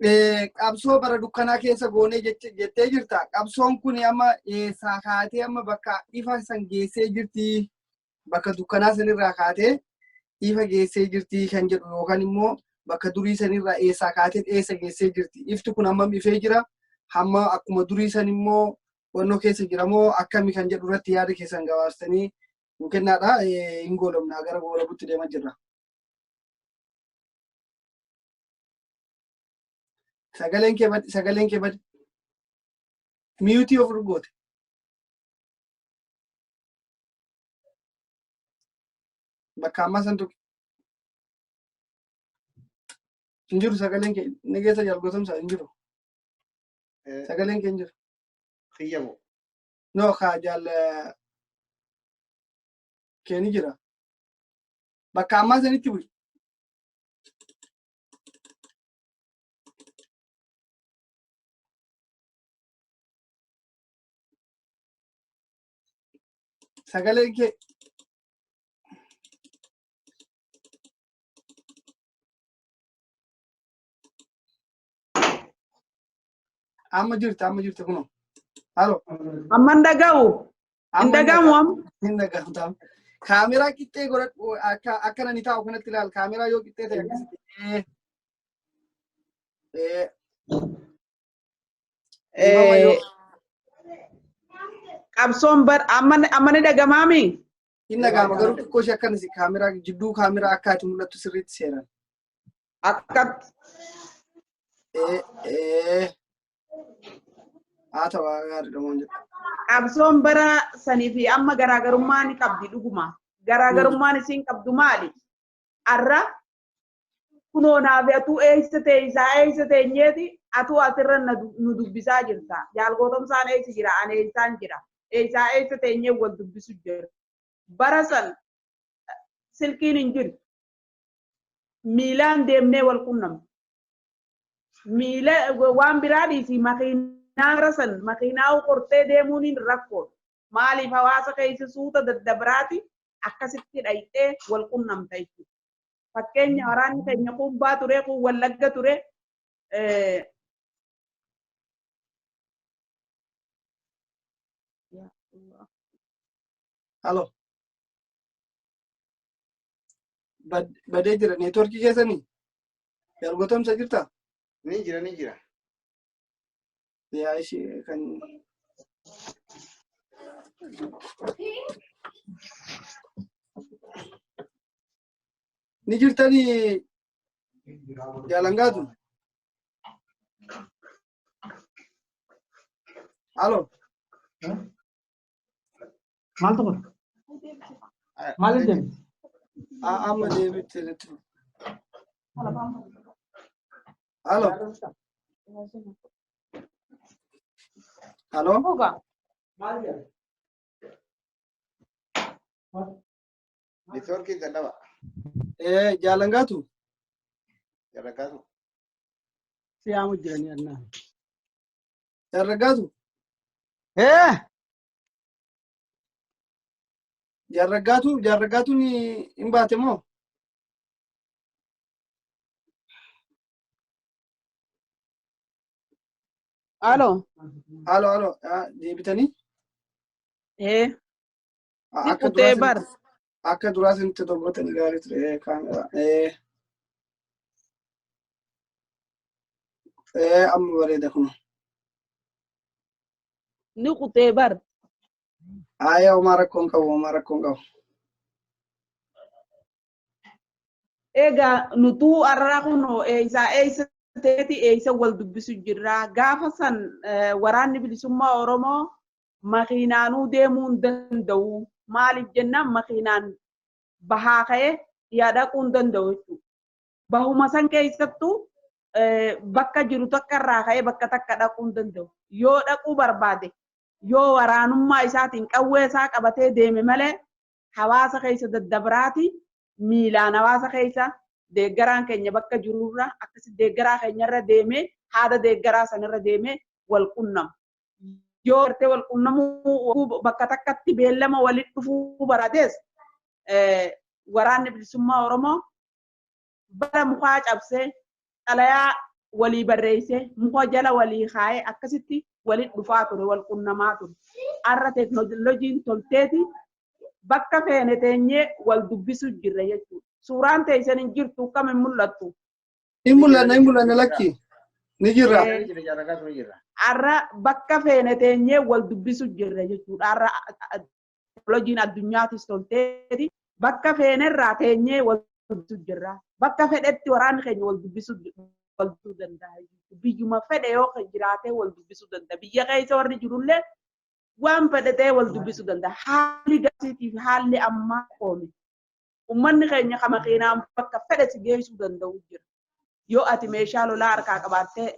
qabsoo bara dukkanaa keessa goonee jettee jirta. Qabsoon kun amma eessaa kaatee amma bakka ifa san geessee jirti. Bakka dukkanaa sanirraa kaatee ifa geessee jirti kan jedhu yookaan immoo bakka durii sanirraa eessaa kaatee eessa geessee jirti. Ifti kun hammam ifee jira? Hamma akkuma durii san immoo wannoo keessa jira moo akkami kan jedhu irratti yaada keessan gabaabsanii nu kennaadha. Hin goolabnaa gara goolabutti deemaa jirra. Sagaleen kee badi. Miyuutii of urgoote. Bakka ammaa san tuqe. Hin jiru sagaleen kee ni geessa jalgotamsa hin jiru. Sagaleen kee hin jiru. Xiyyamu. No kaa jaal kee ni jira. Bakka ammaa sanitti bu'i. Sagaleen kee amma jirta kuno. Halo. Amman daga'u. Indagamu am. Indagamu. Kaameraa qixxee godhadhu akkana ni taa'u kanatti ilaal. Kaameraa yoo qixxee ta'e akkasitti. Qabsoon bar amman dagamaami. Hin dagama garuu xiqqoo ishee akkanas kaameraa jidduu kaameraa akkaati mul'attu sirriitti seeran. Akkat. Haa ta'aa gaariidha waan jedhu. Qabsoon bara sanii fi amma garaagarummaa ni qabdi dhuguma. Garaagarummaan isiin qabdu maali? Arra kunoo naaf atuu eessa ta'e nyeeti atuu asirra nu dubbisaa jirta. Jaalgotomsaan eessa jira? Ani eessaan jira. Eessa ta'e nyee wal dubbisu jira. Bara san silkiin hin jiru. Miilaan deemnee wal qunnamna. Miila waan biraa dhiisii makiinaa rasan makiinaa qortee deemuun hin rakkoo. Maaliif hawaasa keessa suuta daddabaraati akkasitti dhayxee wal qunnamta jechuudha. Fakkeenya waraanni keenya kubbaa ture kun wallagga ture. Halo. Badee jira neetworkii keessanii? Jaalgotomsa jirtaa? Ni jira. Yaa ishee kan ni jirtanii jaalangaatu. Halo. Maal tokko? Maal hin deemne? Amma deebitti irratti. Halo. Halo. Networkii dandaba. Jaalangaatu. Siyaamu jiranii annaa. Jaalagaatu. Jaalagaatu ni hin baate moo? Halo. Deebitanii? Kutee bar. Akka duraa sanitti tokkotan gaarii ture kaameraa. Amma bareeda kun. Ni kutee bar. Homaa rakkoon qabu. Egaa nutuu arraa kunoo eessa ta'eeti eessa wal dubbisu jirra. Gaafa san waraanni bilisummaa Oromoo makiinaanuu deemuu hin danda'u. Maaliif jennaan makiinaan bahaa ka'ee yaadaquu hin danda'u jechuudha. Bahuma san keessattuu bakka jiru takka irraa ka'ee bakka takka dhaquu hin danda'u. Yoo dhaquu barbaade yoo waraanummaa isaatiin qawwee isaa qabatee deeme malee hawaasa keessa daddabaraati miilaan hawaasa keessa deeggaraan keenya bakka jirurra akkasi deeggaraa keenyarra deemee haada deeggaraa sanirra deemee wal qunnama. Yoo gartee wal qunnamuu bakka takkatti beellama walitti dhufuu barates waraanni bilisummaa Oromoo bara mukaa cabsee xalayaa walii barreessee muka jala walii kaayee akkasitti waliin dhufaa ture wal qunnamaa ture. Har'a teeknooloojiin tolteeti bakka feene teenyee wal dubbisu jirra jechuudha. Suuraan teessan hin jirtu kam hin mul'attu. Hin mul'anne lakki. Ni jirra. Har'a bakka feene teenyee wal dubbisu jirra jechuudha. Har'a teeknooloojiin addunyaatis tolteeti bakka feenerraa teenyee wal dubbisu jirra. Bakka fedhetti waraanni keenya wal dubbisu danda'a. Biyyuma fedhe yoo jiraatee wal dubbisuu danda'a. Biyya keessa warri jirullee waan fedhatee wal dubbisuu danda'a. Haalli gasiitii fi haalli ammaa qoome. Uummanni keenya kamaqiinaan bakka fedhe si geessuu danda'u jira. Yoo ati meeshaa lolaa harkaa qabaattee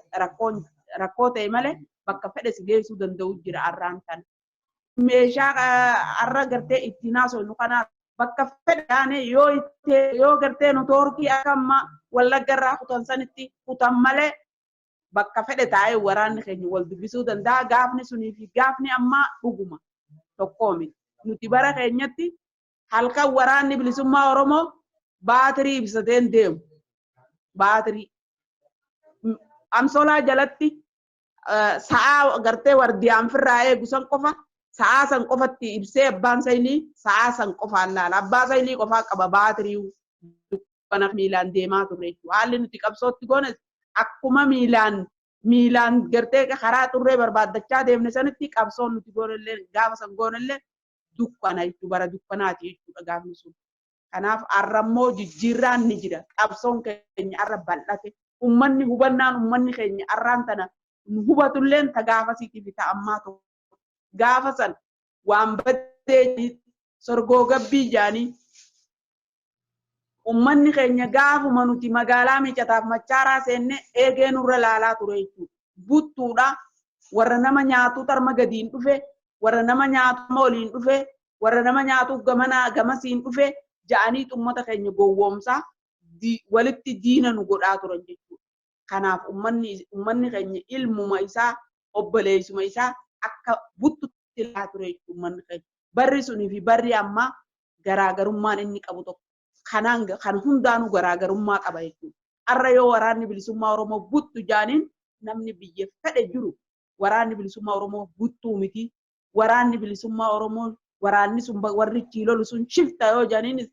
rakkoo ta'e malee bakka fedhe si geessuu danda'u jira har'aan kana. Meeshaa har'a gartee ittiin haasofnu kanaa bakka fedhaane yoo gartee nu toorkii akka amma Wallagga irraa kutan sanitti kutan malee bakka fedhe taa'ee waraanni keenya wal dubbisuu danda'a. Gaafni sunii fi gaafni ammaa dhuguma tokkoomi. Nuti bara keenyatti halkan waraanni bilisummaa Oromoo baatirii ibsateen deemu. Baatirii. Amsolaa jalatti sa'aa gartee wardiyaan firraa eegu san qofa sa'aa san qofatti ibsee abbaan saayinii sa'aa san qofaan laala. Abbaa saayinii qofaa qaba baatirii dukkanaaf miilaan deemaa ture jechuudha. Haalli nuti qabsootti goones akkuma miilaan gartee karaa xurree barbaaddachaa deemne sanitti qabsoon nuti goonellee gaafa san goonellee dukkana jechuudha. Bara dukkanaati jechuudha gaafni sun. Kanaaf har'ammoo jijjiirraan ni jira. Qabsoon keenya har'a bal'ate. Uummanni hubannaan uummanni keenya har'aan tana hubatulleen ta gaafasiitii fi ta'ammaa tokko. Gaafa san waan baddee sorgoo gabbii jaanii uummanni keenya gaafuma nuti magaalaa Miicataaf Machaaraa seenne eegee nurra laalaa ture jechuudha. Buttuudha warra nama nyaatu tarma gadiin dhufe warra nama nyaatu oliin dhufe warra nama nyaatu gamasiin dhufe ja'anii uummata keenya gowwoomsaa walitti diina nu godhaa turan jechuudha. Kanaaf uummanni keenya ilmuma isaa obboleessuma isaa akka buttutti ilaa ture jechuudha uummanni keenya. Barri sunii fi barri ammaa garaagarummaan inni qabu tokko. Kan hundaanuu garaagarummaa qaba jechuudha. Har'a yoo waraanni bilisummaa Oromoo buttu jaaniin namni biyya fedhe jiru waraanni bilisummaa Oromoo buttuu miti. Waraanni bilisummaa Oromoo waraanni sun warri kiilolu sun shifta yoo jaaniin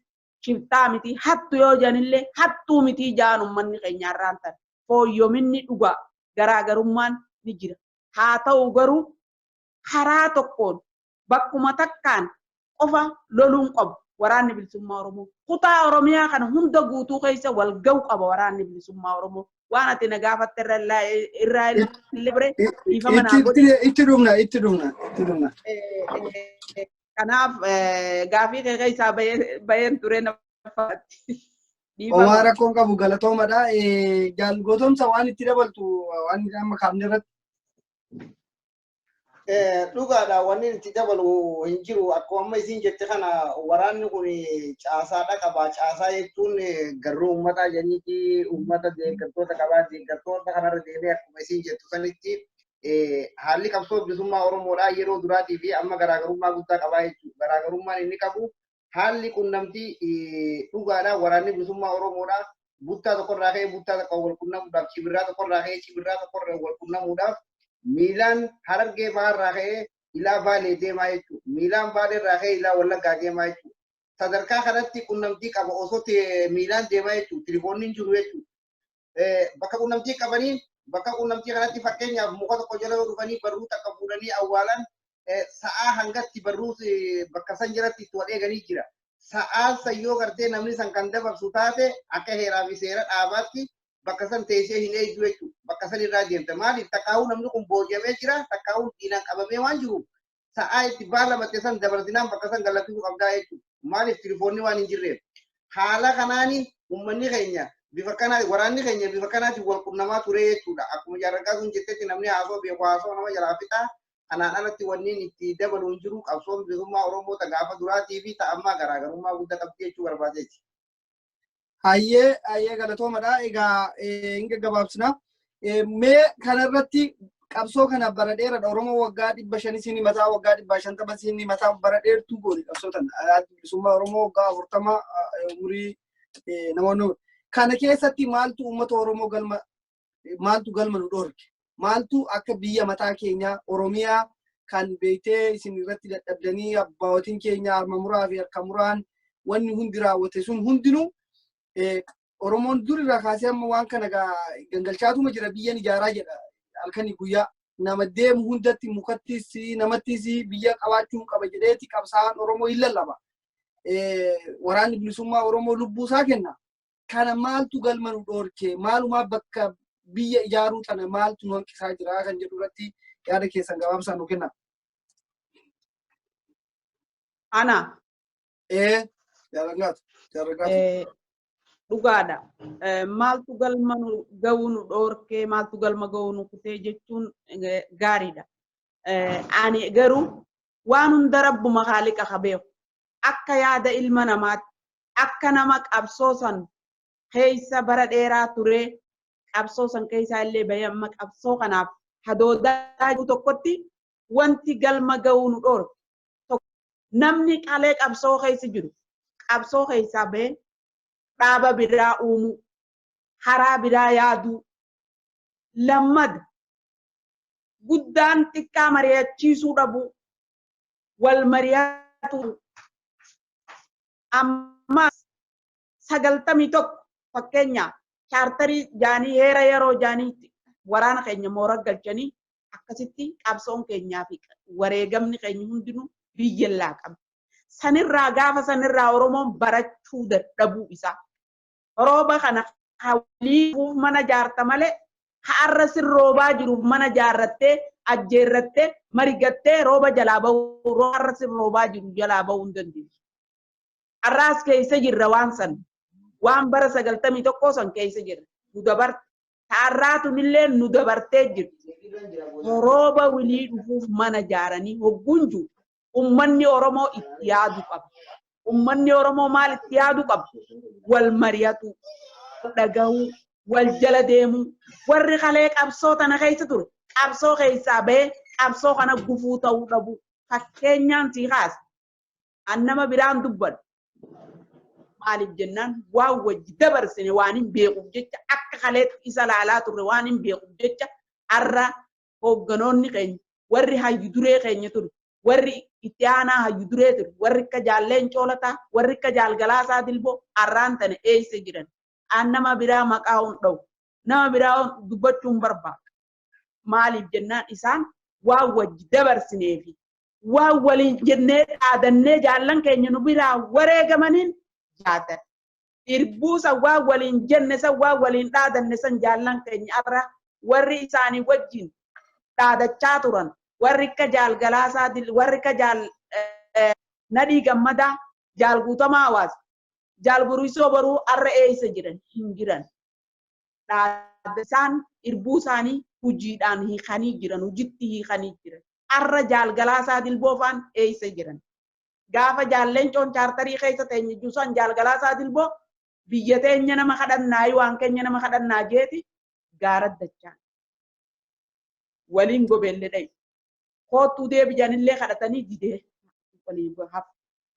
shiftaa miti. Hattu yoo jaanillee hattuu miti jaan uummanni keenya har'aan tan. Fooyyoominni dhugaa garaagarummaan ni jira. Haa ta'u garuu karaa tokkoon bakkuma takkaan qofa loluun qabu. Waraanni bilisummaa Oromoo kutaa Oromiyaa kana hunda guutuu keessa wal ga'u qaba waraanni bilisummaa Oromoo. Waan ati na gaafatte irraa libre dhiifama naa godhi. Itti dhumna. Kanaaf gaafii kee keessaa bayeen ture na fakkaatti. Waan rakkoon qabu galatoomadha. Jaalgotomsa waan itti dabaltu waan amma kaafne irratti. Dhugaadha wanni itti dabalu hin jiru akkuma amma isin jette kana waraanni kun caasaadha qaba. Caasaa jechuun garuu uummataa jeniiti uummata deeggartoota qabaa deeggartoota kanarra deemee akkuma isin jettu sanitti haalli qabsoo bilisummaa Oromoodhaa yeroo duraatii fi amma garaagarummaa guddaa qabaa jechuudha. Garaagarummaan inni qabu haalli qunnamtii dhugaadha waraanni bilisummaa Oromoodhaa buttaa tokkorraa ka'ee buttaa tokko wal qunnamuudhaaf cibirraa tokkorraa ka'ee cibirraa tokkorraa wal qunnamuudhaaf Miilaan Harargee baharraa ka'ee ilaa Baalee deemaa jechuudha. Miilaan Baaleerraa ka'ee ilaa Wallaggaa deemaa jechuudha. Sadarkaa kanatti qunnamtii qaba osoo miilaan deemaa jechuudha. Tilifoonni hin jiru jechuudha. Bakka qunnamtii qabanii bakka qunnamtii kanatti fakkeenyaaf muka tokko jala yoo dhufanii barruu takka fuudhanii awwaalan sa'aa hangatti barruu bakka san jalatti itti wal eeganii jira. Sa'aan san yoo gartee namni san kan dabarsu taate akka heeraa fi seera dhaabaatti bakka san teessee hin eegdu jechuudha. Bakka san irraa deemta. Maaliif takkaa'uu namni kun booji'amee jira takkaa'uu diinaan qabamee waan jiruuf sa'aa itti baalabatte san dabarsinaan bakka san gallatuu qabdaa jechuudha. Maaliif tilifoonni waan hin jirreef. Haala kanaani uummanni keenya bifa kanaa waraanni keenya bifa kanaatiin wal qunnamaa ture jechuudha. Akkuma jaarragaa sun jettetti namni haasoo beeku haasoo nama jalaa fixaa. Kanaan alatti wanniin itti dabalu hin jiru qabsoon bilisummaa Oromoo gaafa duraatii fi ta'ammaa garaagarummaa guddaa qabdi jechuu barbaadeeti. Hayyee galatoomadha. Egaa hinga gabaabsina. Mee kanarratti qabsoo kana bara dheeraadha. Oromoo waggaa 500 isin mataa waggaa 550 isin mataa bara dheertuu goone qabsoo tana. Bilisummaa Oromoo waggaa 40 umurii namoonni kana keessatti maaltu uummata Oromoo galma maaltu galma nu dhorke maaltu akka biyya mataa keenya Oromiyaa kan beeytee isin irratti dadhabdanii abbootiin keenya harma muraa fi harka muraan wanni hundi raawwate sun hundinuu Oromoon dur irraa kaasee amma waan kana gangalchaatuma jira biyyan ijaaraa jedha halkanii guyyaa nama deemu hundatti mukattis namattis biyya qabaachuu qaba jedheeti qabsaa'aan Oromoo hin lallaba. Waraanni bilisummaa Oromoo lubbuu isaa kenna. Kana maaltu galma nu dhorke maalumaa bakka biyya ijaaruu tana maaltu nu hanqisaa jira kan jedhu irratti yaada keessan gabaabsaan nu kenna. Ana. Jaalagaatu. Dhugaadha. Maaltu galma nu ga'uu nu dhorkee maaltu galma ga'uu nu kutee jechuun gaariidha. Ani garuu waan hunda rabbuma haaliqa qabeeku akka yaada ilma namaatti akka nama qabsoosan keessa bara dheeraa ture qabsoosan keessaa illee bahee amma qabsoo kanaaf hadoodaa tokkotti wanti galma ga'uu nu dhorke namni qalee qabsoo keessa jiru qabsoo keessaa bahee dhaaba biraa uumuu haraa biraa yaaduu lammada guddaan xiqqaa mari'achiisuu dhabuu wal mari'atu amma 91 fakkeenyaaf chaartarii jaanii heera yeroo jaanii waraana keenya moora galchanii akkasitti qabsoon keenyaa fi wareegamni keenya hundinuu biyyallaa qaba. Sanirraa gaafa sanirraa Oromoon barachuu dadhabuu isaa. Rooba kana hawliif mana jaarta malee har'a sirroobaa jiruuf mana jaarrattee ajjeerrattee marigattee rooba jalaa bahuu har'a sirroobaa jiru jalaa bahuu hin dandeessu. Har'aas keessa jirra waan san waan bara 91 san keessa jirra nu dabarte har'aatunillee nu dabartee jirti rooba wilii dhufuuf mana jaaranii hogguun jiru ummanni Oromoo itti yaadu qaba. Ummanni Oromoo maal itti yaadu qaba? Wal mari'atu dhagahuu wal jala deemu warri qalee qabsoo tana keessa ture qabsoo keessaa bahee qabsoo kana gufuu ta'uu dhabu fakkeenyaan sii kaasa annama biraan dubbadhu. Maaliif jennaan waan wajji dabarsine waan hin beekuuf jecha akka kaleetti isa laalaa turre waan hin beekuuf jecha har'a hoogganoonni keenya warri hayyu duree keenya ture warri itti aanaa hayyu duree ture warri akka jaalleen coolataa warri akka jaalgalaasaa dilboo har'aan tana eessa jiran nama biraa maqaa hunda'u nama biraa dubbachuun barbaada. Maaliif jennaan isaan waan wajji dabarsineefi waan waliin jennee dhaadannee jaallan keenya nu biraa wareegamaniin jaatan. Irbuusa waan waliin jenne san waan waliin dhaadanne san jaallan keenya har'a warri isaanii wajjin dhaadachaa turan warri akka jaalgalaasaa warri akka jaal nadhii gammadaa jaal guutamaa hawaasa jaal burisoo baruu har'a eessa jiran hin jiran. Dhaadasaan irbuu isaanii hojiidhaan hiikanii jiran hojiitti hiikanii jiran. Har'a jaalgalaasaa dilboofaan eessa jiran. Gaafa jaalleen coon chaartarii keessa teenye juusan jaalgalaasaa dilboo biyya teenya nama kadhannaa waan keenya nama kadhannaa jeeti gaaraddachaa. Waliin gobeelle dhayi. Kootuu deebijanillee kadhatanii didee waliin hafu.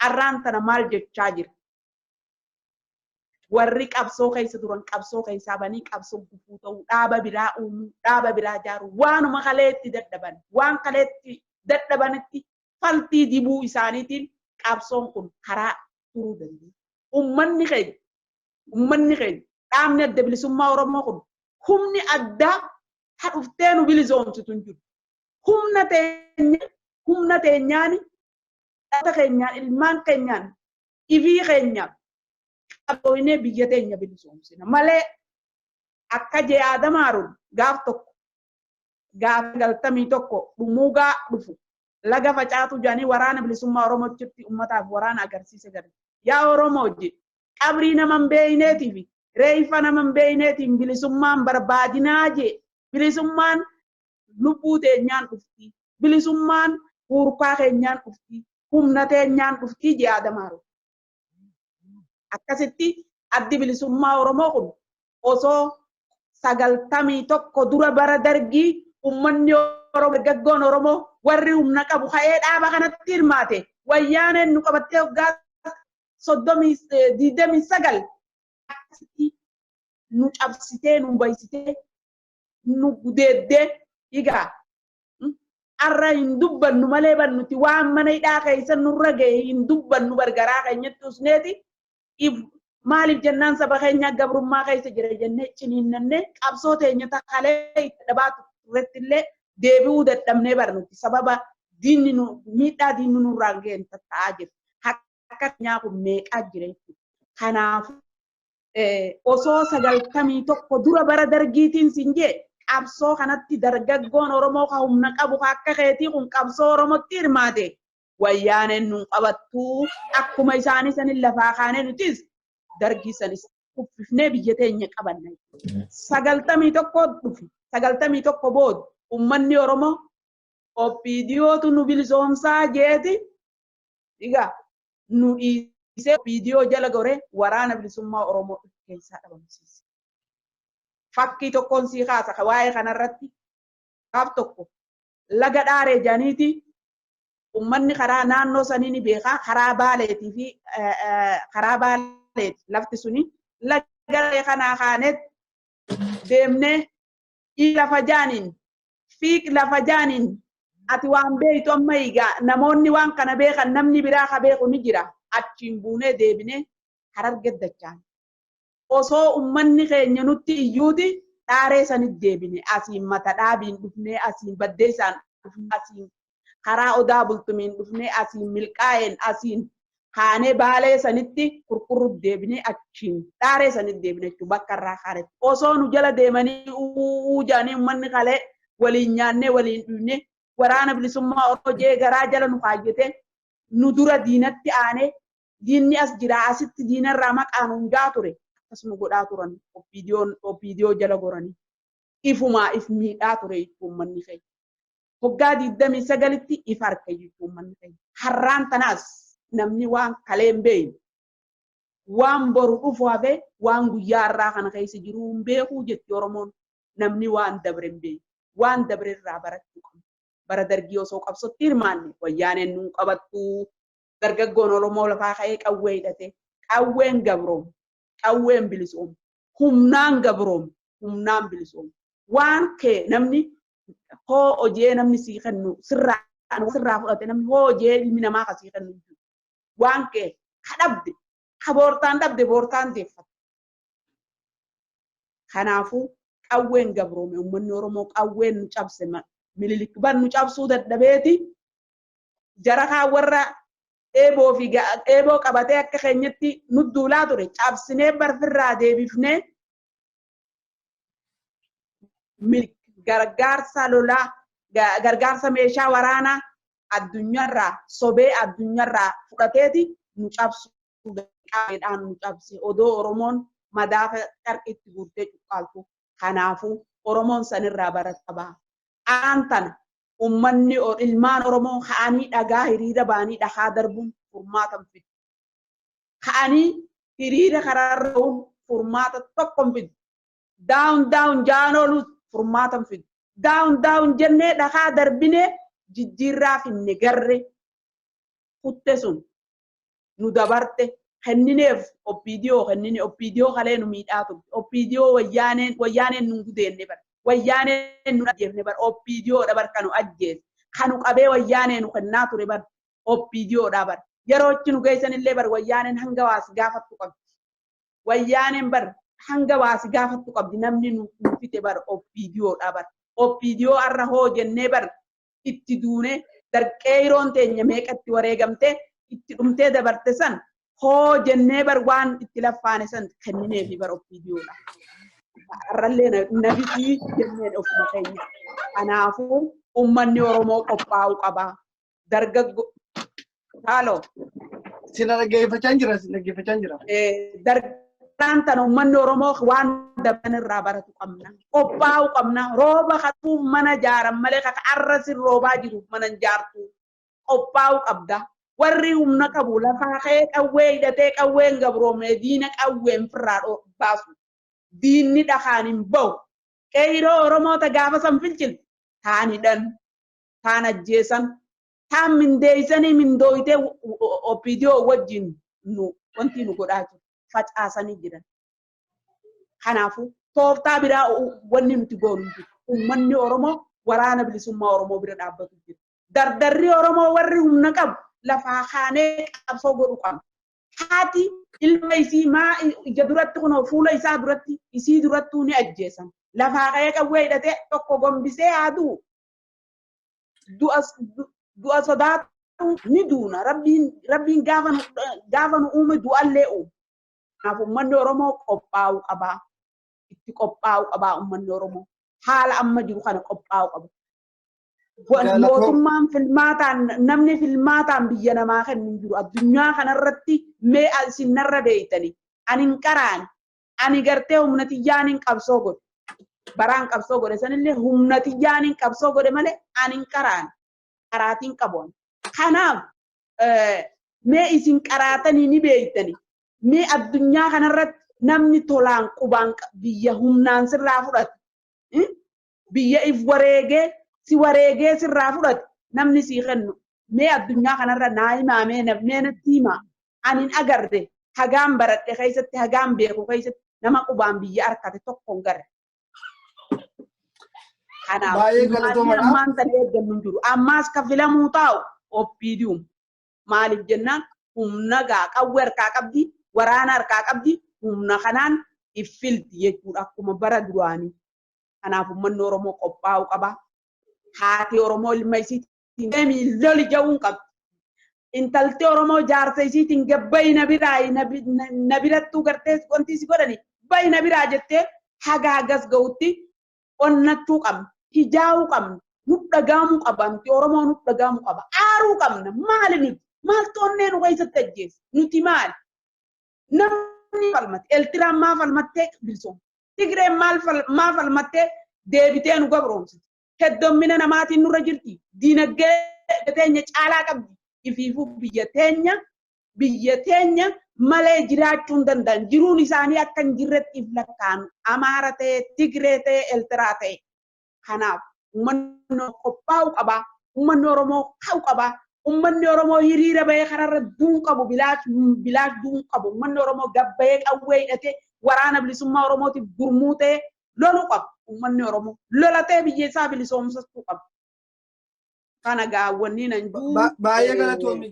Har'aan tana maal jechaa jira? Warri qabsoo keessa turan qabsoo keessaa banii qabsoo gufuu ta'uu dhaaba biraa uumuu dhaaba biraa ijaaruu waanuma kaleetti dadhaban waan kaleetti dadhabanitti faltii dibuu isaaniitiin qabsoon kun karaa turuu danda'a. Ummanni keenya dhaabni adda bilisummaa Oromoo kun humni addaa ha dhuftee nu bilisoomsitu hin jiru. Humna teenyaan dhata keenyaan ilmaan keenyaan ifii keenyaan qabsoofnee biyya teenya bilisoomsina malee akka jee Adamaaruun gaaf tokko gaaf 91 dhumuugaa dhufu laga facaatu jaanii waraana bilisummaa Oromootti ummataaf waraana agarsiise gadi. Yaa Oromoo je qabrii naman beeyneetiif reefa naman beeyneetiin bilisummaan barbaadinaa je bilisummaan lubbuu teenyaan dhufti bilisummaan hurkaa keenyaan dhufti humna teenyaan dhufti je Adamaaruun. Akkasitti addi bilisummaa Oromoo kun osoo 91 dura bara dargii ummanni Oromoo gaggoon Oromoo warri humna qabu ka'ee dhaaba kanatti hirmaate wayyaaneen nu qabattee waggaa 29 akkasitti nu cabsitee nu baysitee nu gudeedde igaa arra hin dubbannu malee bannuti waan mana hidhaa keessa nurra ga'e hin dubbannu bargaraa keenyatti usneeti maaliif jennaan saba keenya gabrummaa keessa jira jennee ciniinnannee qabsoo teenya takkalee itti dhabaatu irratti illee deebi'uu dadhabnee barnuti sababa diinni miidhaa diinni nurraan ga'een tatta'aa jira. Akka keenyaa kun meeqaa jira jechuudha. Kanaaf osoo 91 dura bara dargiitiin siin jee qabsoo kanatti dargaggoon Oromoo ka humna qabu akka keetii kun qabsoo Oromootti hirmaate wayyaaneen nun qabattuu akkuma isaanii sanin lafaa kaanee nutis dargii sanis uffifnee biyya teenya qabanna. 91 dhufi 91 booda ummanni Oromoo OPDOtu nu bilisoomsaa jeeti diga nu dhiisee OPDO jala gore waraana bilisummaa Oromoo keessaa dhabamsiise. Fakkii tokkoon sii kaasa waa'ee kanarratti gaaf tokko laga dhaaree janiiti ummanni karaa naannoo sanii ni beekaa karaa baaleetii fi karaa baaleeti lafti suni laga kanaa kaanet deemnee lafa jaaniin fiiq lafa jaaniin ati waan beeytu amma egaa namoonni waan kana beekan namni biraa ka beeku ni jira achiin buunee deebinee Hararge dachaan osoo ummanni keenya nutti iyyuuti dhaaree sanit deebine asiin mata dhaabiin dhufnee asiin baddeessaan dhufnee asiin karaa odaa bultumiin dhufnee asiin milqaa'een asiin kaanee baalee sanitti kurkurruuf deebine achiin dhaaree sanit deebine jechuun bakka irraa kaanetti osoo nu jala deemanii ujaanii ummanni kalee waliin nyaannee waliin dhufne waraana bilisummaa Oromoo jee garaa jala nu kaayyate nu dura diinatti aanee diinni as jira asitti diinarraa maqaan hundaa ture akkasuma godhaa turan OPDO jala goranii ifumaa if miidhaa ture jechuun manni keenya. Hoggaa 29tti if harka jechuun manni keenya. Har'aan tanaas namni waan kaleen beeyu waan boru dhufu hafee waan guyyaa irraa kana keessa jiru hin beekuu jetti Oromoon namni waan dabre hin beeyu waan dabre irraa barachuu qabu. Bara dargii osoo qabsootti hirmaanne wayyaaneen nun qabattuu dargaggoon Oromoo lafaa ka'ee qawwee hidhate qawween gabroom qawween bilisoom humnaan gabroom humnaan bilisoom waan kee namni hoo hojee namni sii kennu sirraa fudhate namni hoo hojee ilmi namaa ka sii kennu waan kee kadhabde ka boortaan dhabde boortaan deeffate. Kanaafuu qawween gabroome uummanni Oromoo qawween nu cabse mililik ban nu cabsuu dadhabeeti jara kaa warra eeboo qabatee akka keenyatti nu duulaa ture cabsinee barfirraa deebifnee gargaarsa lolaa gargaarsa meeshaa waraanaa addunyaarraa sobee addunyaarraa fudhateeti nu cabsuu qabeedhaan nu cabse odoo Oromoon madaafa qarqitti guurtee cuqqaaltu. Kanaafuu Oromoon sanirraa baratabaa. Aantan ummanni ilmaan Oromoo ka'anii dhagaa hiriira baanii dhagaa darbuun furmaatan fidu. Ka'anii hiriira karaarra ta'uun furmaata tokko fidu. Daawun jaanoolu furmaatan fidu. Daawun jennee dhagaa darbinee jijjiirraa finne garre kutte sun nu dabarte kennineef OPDO kalee nu miidhaa turte. OPDO wayyaaneen nu gudeenne bara. Wayyaaneen nu ajjeefne bar OPDO dabar kanu ajjees kanu qabee wayyaaneen nu kennaa ture bar OPDO dabar yeroo itti nu geessan illee bar wayyaaneen hanga waasi gaafattu qabdi wayyaaneen bar hanga waasi gaafattu qabdi namni nu fite bar OPDO dabar OPDO arra hoo jennee bar itti duune darqee yeroon teenya meeqatti wareegamte itti dhumtee dabarte san hoo jennee bar waan itti laffaane san kennineefi bar OPDO dha. Arrallee nabitii jenneen ofuma keenya. Kanaafuu ummanni Oromoo qophaa'uu qaba. Dargaggoo haaloo. Sina dhaggeeffachaa jira. Dargaggaan tan ummanni Oromoo waan daban irraa baratu qabna. Qophaa'uu qabna. Rooba katuuf mana jaaran malee kaka arrasin roobaa jiru mana jaartu. Qophaa'uu qabda. Warri humna qabu lafaa ka'ee qawwee hidhatee qawween gabroomee diina qawween firraa baasu. Diinni dhakaan bahu qeeroo Oromoota gaafa san filchil taanidhan taan ajjeesan taan mindeeysanii mindooytee OPDO wajjin nu wanti nu godhaa jiru facaasanii jiran. Kanaafuu tooftaa biraa wanni nuti goonu jiru ummanni Oromoo waraana bilisummaa Oromoo bira dhaabbatu jiru. Dardarri Oromoo warri humna qabu lafaa kaanee qabsoo godhu qaba. Haati ilma isii maa ija duratti kunoo fuula isaa duratti isii durattuu ni ajjeesan. Lafaa ka'ee qawwee hidhatee tokko gombisee haa du'u. Du'a sodaatu ni duuna. Rabbiin gaafa nu uume du'allee uume. Kanaaf uummanni Oromoo qophaa'uu qabaa. Itti qophaa'uu qabaa uummanni Oromoo. Haala amma jiru kana qophaa'uu qaba. Mootummaan filmaataan namni filmaataan biyya namaa kennu hin jiru. Addunyaa kanarratti mee isin narra beeytani. Ani hin qaraan. Ani gartee humna tiyyaan hin qabsoo godhe. Baraan qabsoo godhe sanillee humna tiyyaan hin qabsoo godhe malee ani hin qaraan. Qaraatiin qaboon. Kanaaf mee isin qaraatanii ni beeytani. Mee addunyaa kanarratti namni tolaan qubaan biyya humnaan sirraa fudhate. Biyya if wareegee si wareegee sirraa fudhate namni sii kennu mee addunyaa kanarra naa himaamee namnee natti himaa anin agarre hagaan baradhe keessatti hagaan beeku keessatti nama qubaan biyya harkate tokkoon garre. Kanaaf ammaan ta'ee eeggannu jiru. Ammaas ka filamuu taa'u oppiidiyum maaliif jennaan humna qawwee harkaa qabdi waraana harkaa qabdi humna kanaan iffilti jechuudha akkuma bara duraanii. Kanaaf uummanni Oromoo qophaa'uu qaba. Haati Oromoo ilma isiitiin deemii loli ja'uun qabdi. Intalti Oromoo jaarsa isiitiin gabbayi na birattuu gartee wanti si godhani bayi na biraa jettee haga hagas ga'utti onnattuu qabna. Hijaa'uu qabna. Nuuf dhagaamuu qabamti. Oromoo nuuf dhagaamuu qaba. Aaruu qabna. Maali nuti? Maaltu onnee nu keessatti ajjeessa? Nuti maali? Namni falmate. Eltiraan maa falmattee bilisoomte? Tigreen maa falmattee deebitee nu gabroomsite? Heddommina namaatiin nurra jirti. Diinagdee teenya caalaa qabdi. Ifiifuu biyya teenya malee jiraachuu hin danda'an. Jiruun isaanii akka hin jirretti if lakkaa'an. Amaara ta'e, Tigree ta'e, Eltiraa ta'e. Kanaaf uummanni qophaa'uu qabaa. Uummanni Oromoo ka'uu qabaa. Uummanni Oromoo hiriira bahee kanarra duun qabu bilaash duun qabu. Uummanni Oromoo gabbahee qawwee hidhatee waraana bilisummaa Oromootiif gurmuu ta'e loluu qaba. Uummanni Oromoo lolatee biyya isaa bilisoomsachuu qaba. Kana gaawwanni nan jiru. Baay'ee galatoomii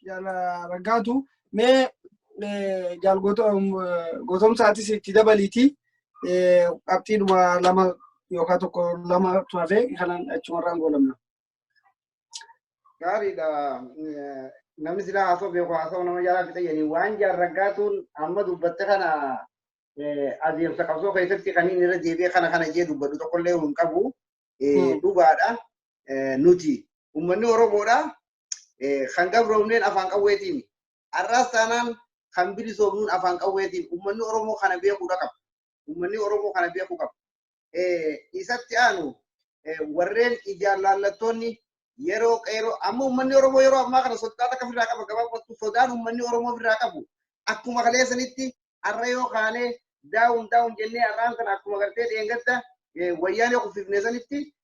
jaala raggaatu mee gootomsaatis itti dabaliiti qabxiidhuma lama yookaan tokko lama tuafee kanan achumarraan goolamna. Gaariidha. Namni silaa haasoo beeku haasoo nama jaalaa fi tayyanii waan jaarraggaatuun amma dubbatte kana adeemsa qabsoo keessatti kan inni irra deebi'ee kana jee dubbadhu tokkollee hin qabu. Dhugaadha. Nuti uummanni Oromoodha. Kan gabroomneen afaan qawweetiin. Har'aas taanaan kan bilisoomnuun afaan qawweetiin. Uummanni Oromoo kana beekuudha qaba. Uummanni Oromoo kana beekuu qaba. Isatti aanu warreen ijaan laallattoonni yeroo qeeroo amma uummanni Oromoo yeroo ammaa kana sodaa akka ofirraa qaba gabaabatti sodaan uummanni Oromoo ofirraa qabu akkuma kaleessanitti har'a yoo kaanee daawun jennee har'aan kana akkuma gartee dheengadda wayyaanee kuffifnee sanitti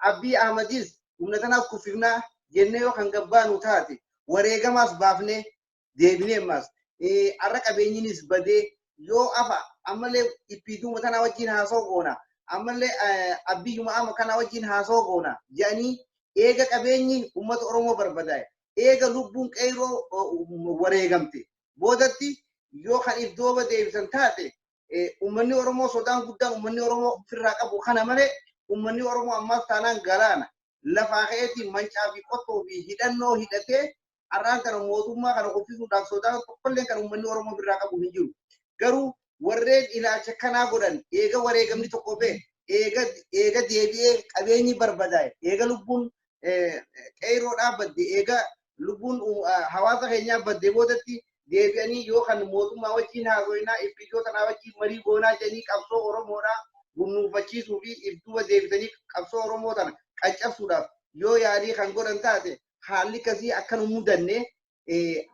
Abiy Ahmedis humna tanaaf kuffifnaa jennee yoo kan gabbaanu taate wareegamaas baafnee deebinee ammas har'a qabeenyinis badee yoo afa ammallee ippiiduma tanaa wajjin haasoo goona ammallee Abiyyuma amma kana wajjin haasoo goona jedhanii eega qabeenyi uummata Oromoo barbadaa'e eega lubbuun qeeroo wareegamte boodatti yoo kan iddooba deebisan taate uummanni Oromoo sodaan guddaan uummanni Oromoo ofirraa qabu kana malee uummanni Oromoo ammas taanaan galaana lafaa ka'eetiin mancaa fi qottoo fi hidhannoo hidhatee har'aan kana mootummaa kana kuffisuudhaaf sodaan tokkollee kan uummanni Oromoo ofirraa qabu hin jiru. Garuu warreen ilaalcha kanaa godhan eega wareegamni tokko ba'e eega deebi'ee qabeenyi barbadaa'e eega lubbuun qeeroodhaa badde eega lubbuun hawaasa keenyaa badde boodatti deebi'anii yoo kan mootummaa wajjin haasoinaa ifiidoo tanaa wajjin marii goonaa jedhanii qabsoo Oromoodhaa gunnuunfachiisuu fi ibduuba deebisanii qabsoo Oromoo tana qaccabsuudhaaf yoo yaalii kan godhan taate haalli kasii akka nu mudanne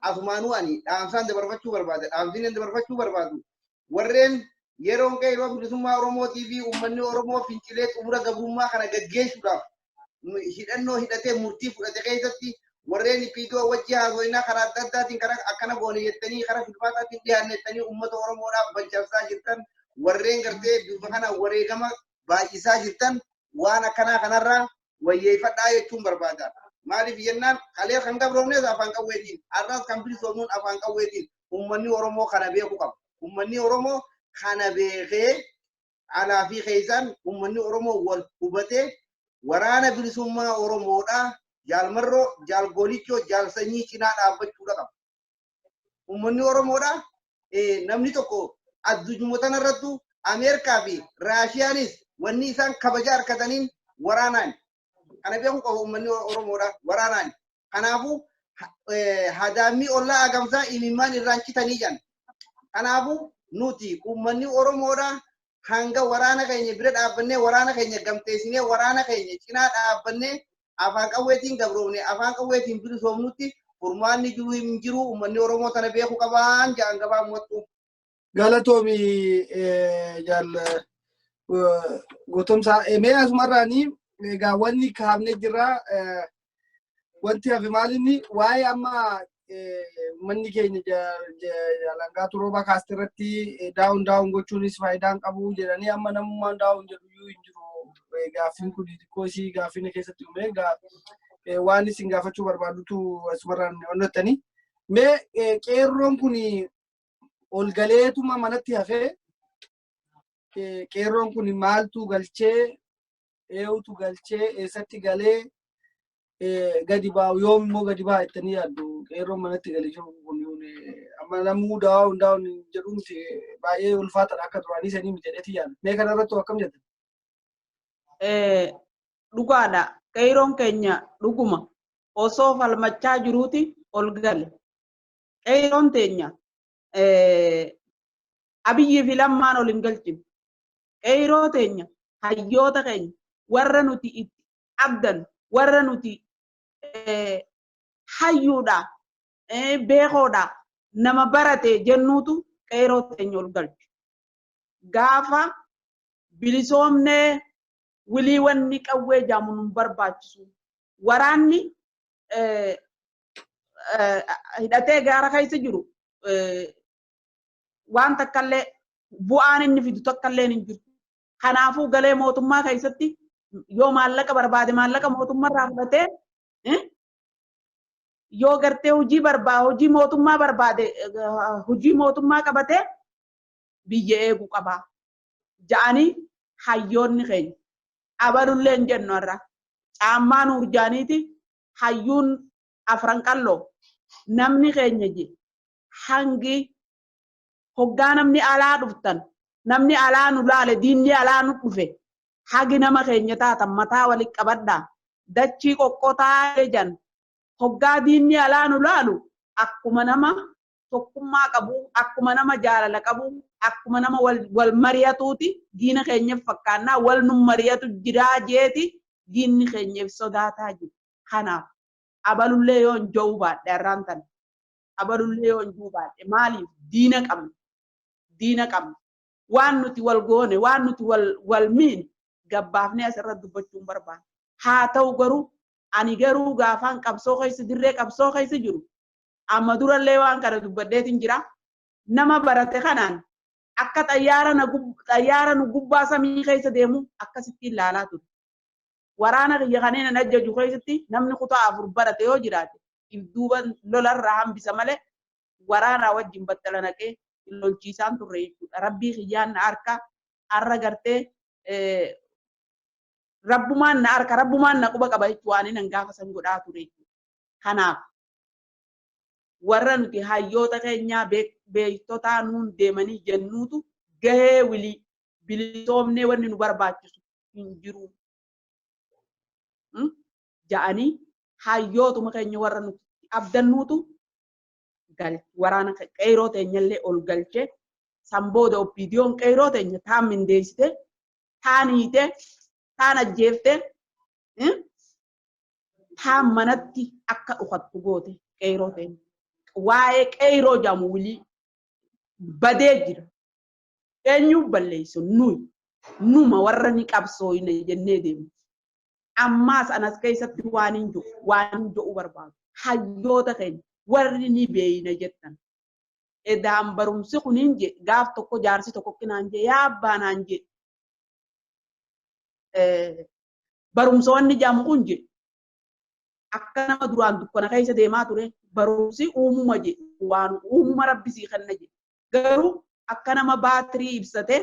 asumaanuu ani dhaamsaan dabarfachuu barbaada dhaamsiin dabarfachuu barbaadu warreen yeroon qeeroo bilisummaa Oromootii fi uummanni Oromoo fincilee xumura gabrummaa kana gaggeessuudhaaf hidhannoo hidhatee murtii fudhate keessatti warreen ifiidoo wajjin haasoinaa karaa adda addaatiin karaa akkana goone jettanii karaa filmaataatiin dhiyaannettanii uummata Oromoodhaaf balcharsaa jirtan warreen gartee bifa kana wareegama baay'isaa jirtan waan akkanaa kanarraa wayyeeffadhaa jechuun barbaada. Maaliif jennaan kalee kan gabroomnes afaan qawweetiin har'as kan bilisoomnuun afaan qawweetiin ummanni Oromoo kana beeku qaba. Ummanni Oromoo kana beekee alaa fi keessaan ummanni Oromoo wal hubatee waraana bilisummaa Oromoodhaa jaalmarroo jaalgolichoo jaalsanyii cinaa dhaabbachuudha qaba. Ummanni Oromoodhaa namni tokko addunyaa irrattu Ameerikaa fi Raashiyaanis wanni isaan kabaja harkataniin waraanaan. Kana beeku qabu ummanni Oromoodhaa waraanaan. Kanaafuu hadaamii ollaa agamsaa imimmaan irraan citanii jiran. Kanaafuu nuti ummanni Oromoodhaa hanga waraana keenya bira dhaabbannee waraana keenya gamteessinee waraana keenya cinaa dhaabbannee afaan qawweetiin gabroomne afaan qawweetiin bilisoomnutti furmaanni jiru hin jiru ummanni Oromoo tana beeku qabaan jaan gabaa muwattu. Galatoomi jaal gotomsaa mee asumarraanii egaa wanni kaafnee jirra wanti hafe maalinni waa'ee amma manni keenya jaalangaa turooba kaastirratti daawun gochuunis faayidaan qabu jedhanii amma namummaan daawun jedhu hin jiru gaaffiin kun xiqqoo isii gaaffiin keessatti uume egaa waan isin gaafachuu barbaadutu asumarraan onnottanii mee qeerroon kun ol galeetuma manatti hafee qeerroon kun maaltu galchee eewutu galchee eessatti galee gadi baa'u yoom immoo gadi ba'a jettanii yaaddu qeerroon manatti galee jiru kun amma namuu daawun jedhumti baay'ee ulfaataadha akka duraanii sanii miti jedheeti yaaddu mee kanarratti akkam jettan? Dhugaadha qeerroon keenya dhuguma osoo falmachaa jiruuti ol gale qeerroon teenya Abiyyi fi Lammaan ol hin galchine qeerroo teenya hayyoota keenya warra nuti itti abdan warra nuti hayyuudha beekoodha nama barate jennuutu qeerroo teenya ol galchu. Gaafa bilisoomnee wilii wanni qawwee jaamu nun barbaachisu waraanni hidhatee gaara keessa jiru waan takkallee bu'aan inni fidu takkallee hin jiru. Kanaafuu galee mootummaa keessatti yoo maallaqa barbaade maallaqa mootummaarraa fudhatee yoo gartee hojii mootummaa barbaade hojii mootummaa qabatee biyya eeguu qaba ja'anii hayyoonni keenya abalullee hin jennu irra caammaa nuurjaaniiti hayyuun afran qalloo namni keenya je hangi hoggaa namni alaa dhuftan namni alaa nu laale diinni alaa nu dhufe hagi nama keenya taatan mataa walitti qabadhaa dachii qoqqotaa jan hoggaa diinni alaa nu laalu akkuma nama tokkummaa qabu akkuma nama jaalala qabu akkuma nama wal mariyatuuti diina keenyaaf fakkaannaa wal nu mariyatu jiraa jeeti diinni keenyaaf sodaataa jiru. Kanaaf abalullee yoon jo'uu baadhe irraan tan abalullee yoon jo'uu baadhe maaliif diina qabna waan nuti wal goone waan nuti wal miin gabbaafnee asirratti dubbachuun barbaada. Haa ta'u garuu ani garuu gaafaan qabsoo keessa dirree qabsoo keessa jiru amma durallee waan kana dubbadheetiin jira nama barate kanaan akka xayyaara nu gubbaa samii keessa deemu akkasitti ilaalaa ture. Waraana kiyya kanneen ajjaju keessatti namni kutaa 4 barate yoo jiraate duuba lolarraa hambisa malee waraanaa wajjin battala naqee lolchiisaan turre jechuudha. Rabbii kiyyaan na harka har'a gartee rabbumaan na quba qaba jechuudha waan inni gaafa san godhaa ture jechuudha. Kanaaf warra nuti hayyoota keenyaa beektotaa nuun deemanii jennuutu gahee wilii bilisoomnee wanni nu barbaachisu hin jiru. Ja'anii hayyootuma keenya warra nuti abdannuutu waraana qeerroo teenyallee ol galchee sambooda oppiidiyoon qeerroo teenya taan mindeessite taan hiite taan ajjeefte taan manatti akka dhukattu goote qeerroo teenya. Waa'ee qeerroo jaamu wilii badee jira. Eenyuuf balleessu numa warra ni qabsooyne jennee deemu. Ammaas anas keessatti waan hin jo'u barbaadu. Hayyoota keenya warri ni beeyna jettan. Edaan barumsi kuniin je gaaf tokko jaarsi tokko kinaan je yaa abbaa naan je barumsoonni jaamu kun je akka nama duraan dukkana keessa deemaa ture barumsi uumuma je waan uumuma rabbisii kanna je garuu akka nama baatirii ibsate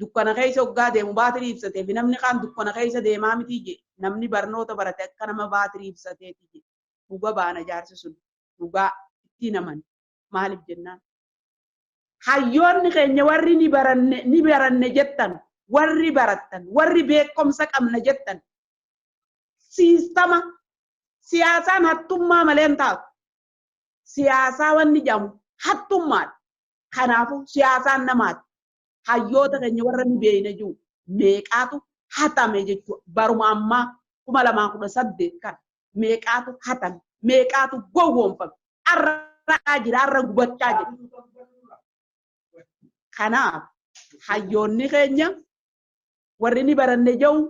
dukkana keessa hoggaa deemu baatirii ibsatee fi namni kaan dukkana keessa deemaa miti je namni barnoota barate akka nama baatirii ibsateeti je dhuga baana jaarsi sun dhugaa itti naman maaliif jennaan hayyoonni keenya warri ni baranne jettan warri barattan warri beekumsa qabna jettan siistama siyaasaan hattummaa malee hin taatu siyaasaa wanni jedhamu hattummaadha kanaafuu siyaasaan namaati hayyoota keenya warra ni beeyna jiru meeqaatu hatame jechuudha baruma ammaa 2018 kan meeqaatu hatame meeqaatu gowwoomfame arraa jira arra gubachaa jira kanaaf hayyoonni keenya warri ni baranne jiru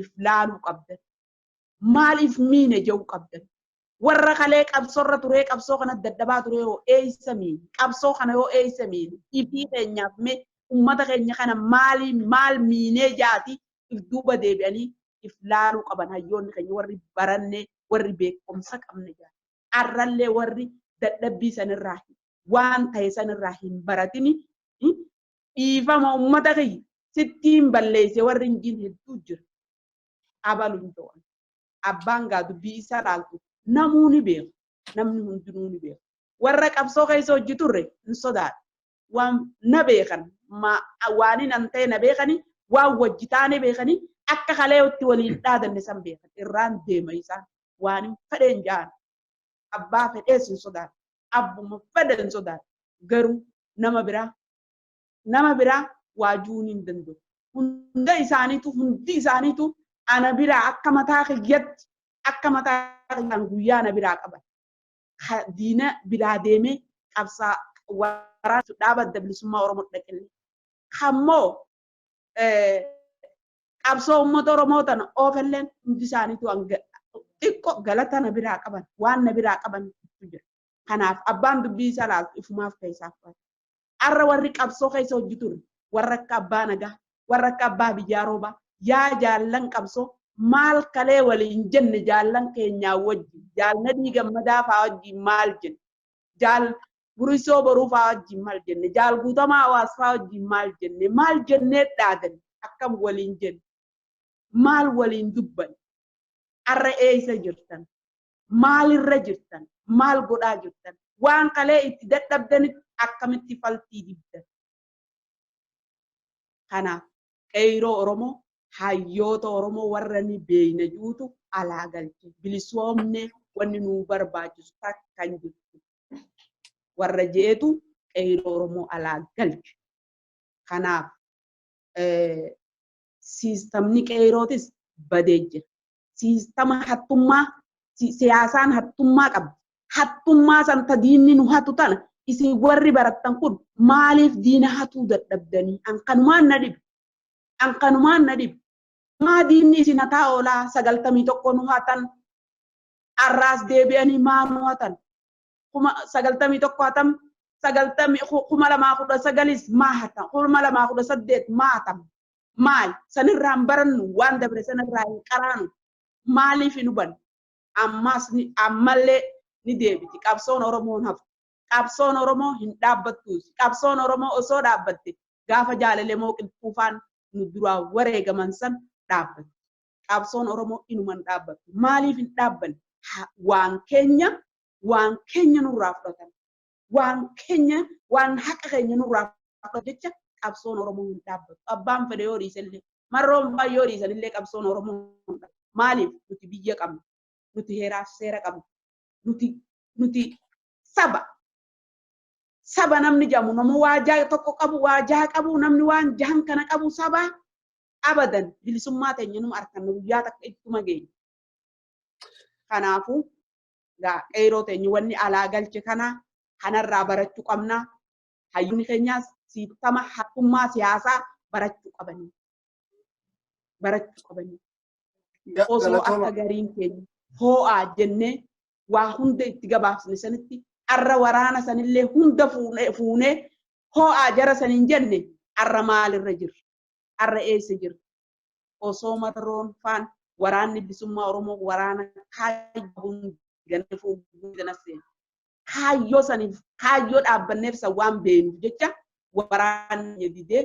iflaaluu qabdan maaliif miine jiru qabdan warra kalee qabsoorra turee qabsoo kana daddabaa turee yoo eeysa miine qabsoo kana yoo eeysa miine ifii keenyaaf mee ummata keenya kana maal miinee jaati if duuba deebi'anii iflaaluu qaban hayyoonni keenya warri baranne warri beekumsa qabne jaati arrallee warri dadhabbii sanirraa waan ta'e sanirraa hin baratini dhiifama ummata keenya sittiin balleesse warri hinjiin hedduu jira abalu hin ta'an abbaan gaa dubbii isaa laaltu namuu ni beeku namni hundinuu ni beeku warra qabsoo keessa hojii turre hin sodaadha waan na beekan waan hin ta'e na beekani waan wajjitaane beekani akka kaleetti waliin dhaadanne san beekan irraan deema isaan waan hin fedheen jaan abbaa fedhees hin sodaadha abbuma fedhe hin sodaadha garuu nama biraa waajuun hin danda'u hundi isaaniitu ana biraa akka mataa kiyyatti akka mataa kiyyaan guyyaa na biraa qaban diina biraa deemee qabsaa waraana dhaabata bilisummaa Oromoo dhaqille kammoo qabsoo uummata Oromoo tana oofalleen hundi isaaniitu xiqqoo galata na biraa qaban waan na biraa qaban jira kanaaf abbaan dubbii isaa laaltu ifumaaf keessaaf arra warri qabsoo keessa hojii ture warra akka abbaa nagaa warra akka abbaa biyyaa roobaa yaa jaallan qabsoo maal kalee waliin jenne jaallan keenyaa wajji jaalnadii gammadaa faa wajjiin maal jenne jaal burisoo boruu faa wajjiin maal jenne jaal guutamaa hawaas faa wajjiin maal jennee dhaadanne akkam waliin jenne maal waliin dubban arra eeysa jirtan maalirra jirtan maal godhaa jirtan waan kalee itti dadhabdanitti akkamitti faltii dibdan kanaaf qeyroo Oromoo hayyoota Oromoo warra ni beeyna juutu alaa galche bilisoomne wanni nuu barbaachisu takkan jirtu warra jeetu qeyroo Oromoo alaa galche kanaaf siistamni qeyrootis badee jira siistama hattummaa siyaasaan hattummaa qabdi hattummaa santa diinni nu hatu tana isin warri barattan kun maaliif diina hatuu dadhabdanii ankanumaan na dhibe maa diinni isin hataa oolaa 91 nu hatan arraas deebi'anii maa nu hatan 91 hatam 2019 maa hatan 2018 maa hatam maal sanirraan barannu waan dabre sanirraa hin qaraanu maaliif hin hubanne ammallee ni deebiti qabsoon Oromoon hafu qabsoon Oromoo hin dhaabbattuus qabsoon Oromoo osoo dhaabbatte gaafa jaalale moo qilxuufaan nu duraa wareegaman san dhaabbatti qabsoon Oromoo inuman dhaabbattu maaliif hin dhaabbanne waan keenya nurraa fudhatan waan haqa keenya nurraa fudhatan jecha qabsoon Oromoo hin dhaabbattu abbaan fedhe yoo dhiisallee marroon baay'ee yoo dhiisanillee qabsoon Oromoo maaliif nuti biyya qabna nuti heeraaf seera qabna nuti saba namni jamu nama waajaa tokko qabu waajaa qabu namni waan jahan kana qabu saba abadan bilisummaa teenya nu arkanna guyyaa takka ittuma geenya kanaafuu gaa qeyroo teenya wanni alaa galche kana kanarraa barachuu qabna hayyoonni keenyaas siistama hattummaa siyaasaa barachuu qabanii osoo akka gariin keenya hoo'aa jennee waa hunda itti gabaabsine sanitti arra waraana sanillee hunda fuunee hoo'aa jara saniin jenne arra maalirra jirra arra eessa jirra osoo mataroon faan waraanni bilisummaa Oromoo waraana kaayyoo ganneefuu ganaseen kaayyoo saniif kaayyoo dhaabbanneef san waan beenuuf jecha waraanni didee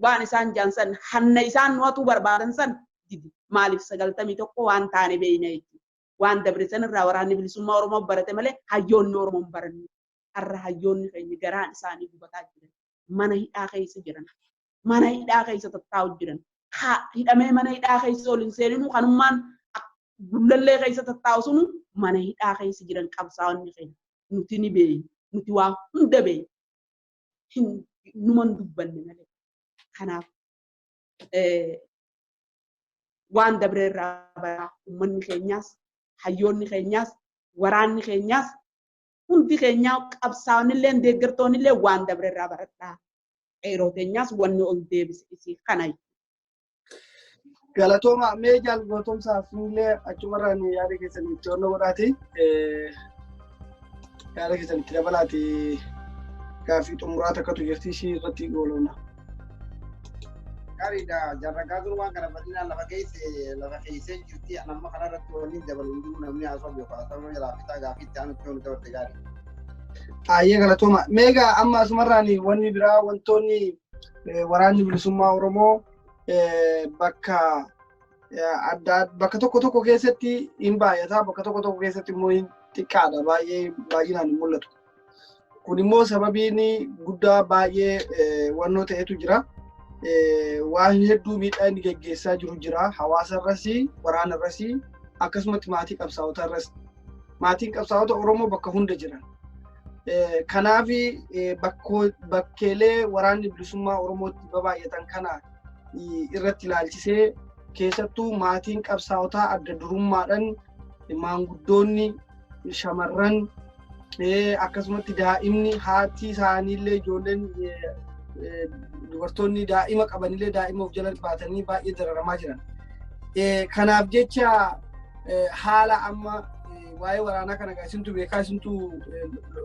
waan isaan jaansan hanna isaan nuwatu barbaadan san didi maaliif 91 waan taane beeyna jechuudha waan dabre sanirraa waraanni bilisummaa Oromoo barate malee hayyoonni Oromoo baranne har'a hayyoonni keenya garaan isaanii gubataa jiran mana hidhaa keessa jiran mana hidhaa keessa tattaa'u jiran hidhamee mana hidhaa keessa olin seeninu kanummaan bullallee keessa tattaa'u sunu mana hidhaa keessa jiran qabsaa'onni keenya nuti ni beeyna nuti waa hunda beeyna numan dubbanne malee kanaaf waan dabreerraa baraa uummanni keenyaas hayyoonni keenyaas waraanni keenyaas hundi keenyaa qabsaa'onnillee deeggartoonnillee waan dabreerraa baradhaa qeeroo keenyaas wanni ol deebise isii kana galatooma mee jaalgotomsaaf illee achumarraan yaada keessan itti onnoo godhaati yaada keessan itti dabalaati gaaffii xumuraa takkatu jirti ishii irratti goolonna. Gaariidha jarragaa jiru waan kana bal'inaan lafa keessee jirti amma kanarratti waliin dabaluun jiru namni haasoo beekaa jalaa fitaa gaaffiitti aanutti yoonu dabarte gaarii. Ayyee galatooma meegaa amma asumarraan wanni biraa wantoonni waraanni bilisummaa Oromoo bakka tokko tokko keessatti hin baay'ata bakka tokko keessatti immoo hin xiqqaadha baay'inaan hin mul'atu. Kun immoo sababiin guddaa baay'ee wannoo ta'etu jira. Waan hedduu miidhaa inni geggeessaa jiru jira hawaasa irratti waraana irratti akkasumatti maatii qabsaa'otaa irratti maatiin qabsaa'ota Oromoo bakka hunda jiran. Kanaaf bakkeelee waraanni bilisummaa Oromootti baay'atan kana irratti ilaalchisee keessattuu maatiin qabsaa'otaa adda durummaadhaan maanguddoonni shamarran akkasumatti daa'imni haati isaaniillee ijoolleen dubartoonni daa'ima qabanillee daa'ima of jala baatanii baay'ee dararamaa jiran. Kanaaf jecha haala amma waa'ee waraanaa kana isintu beekaa isintu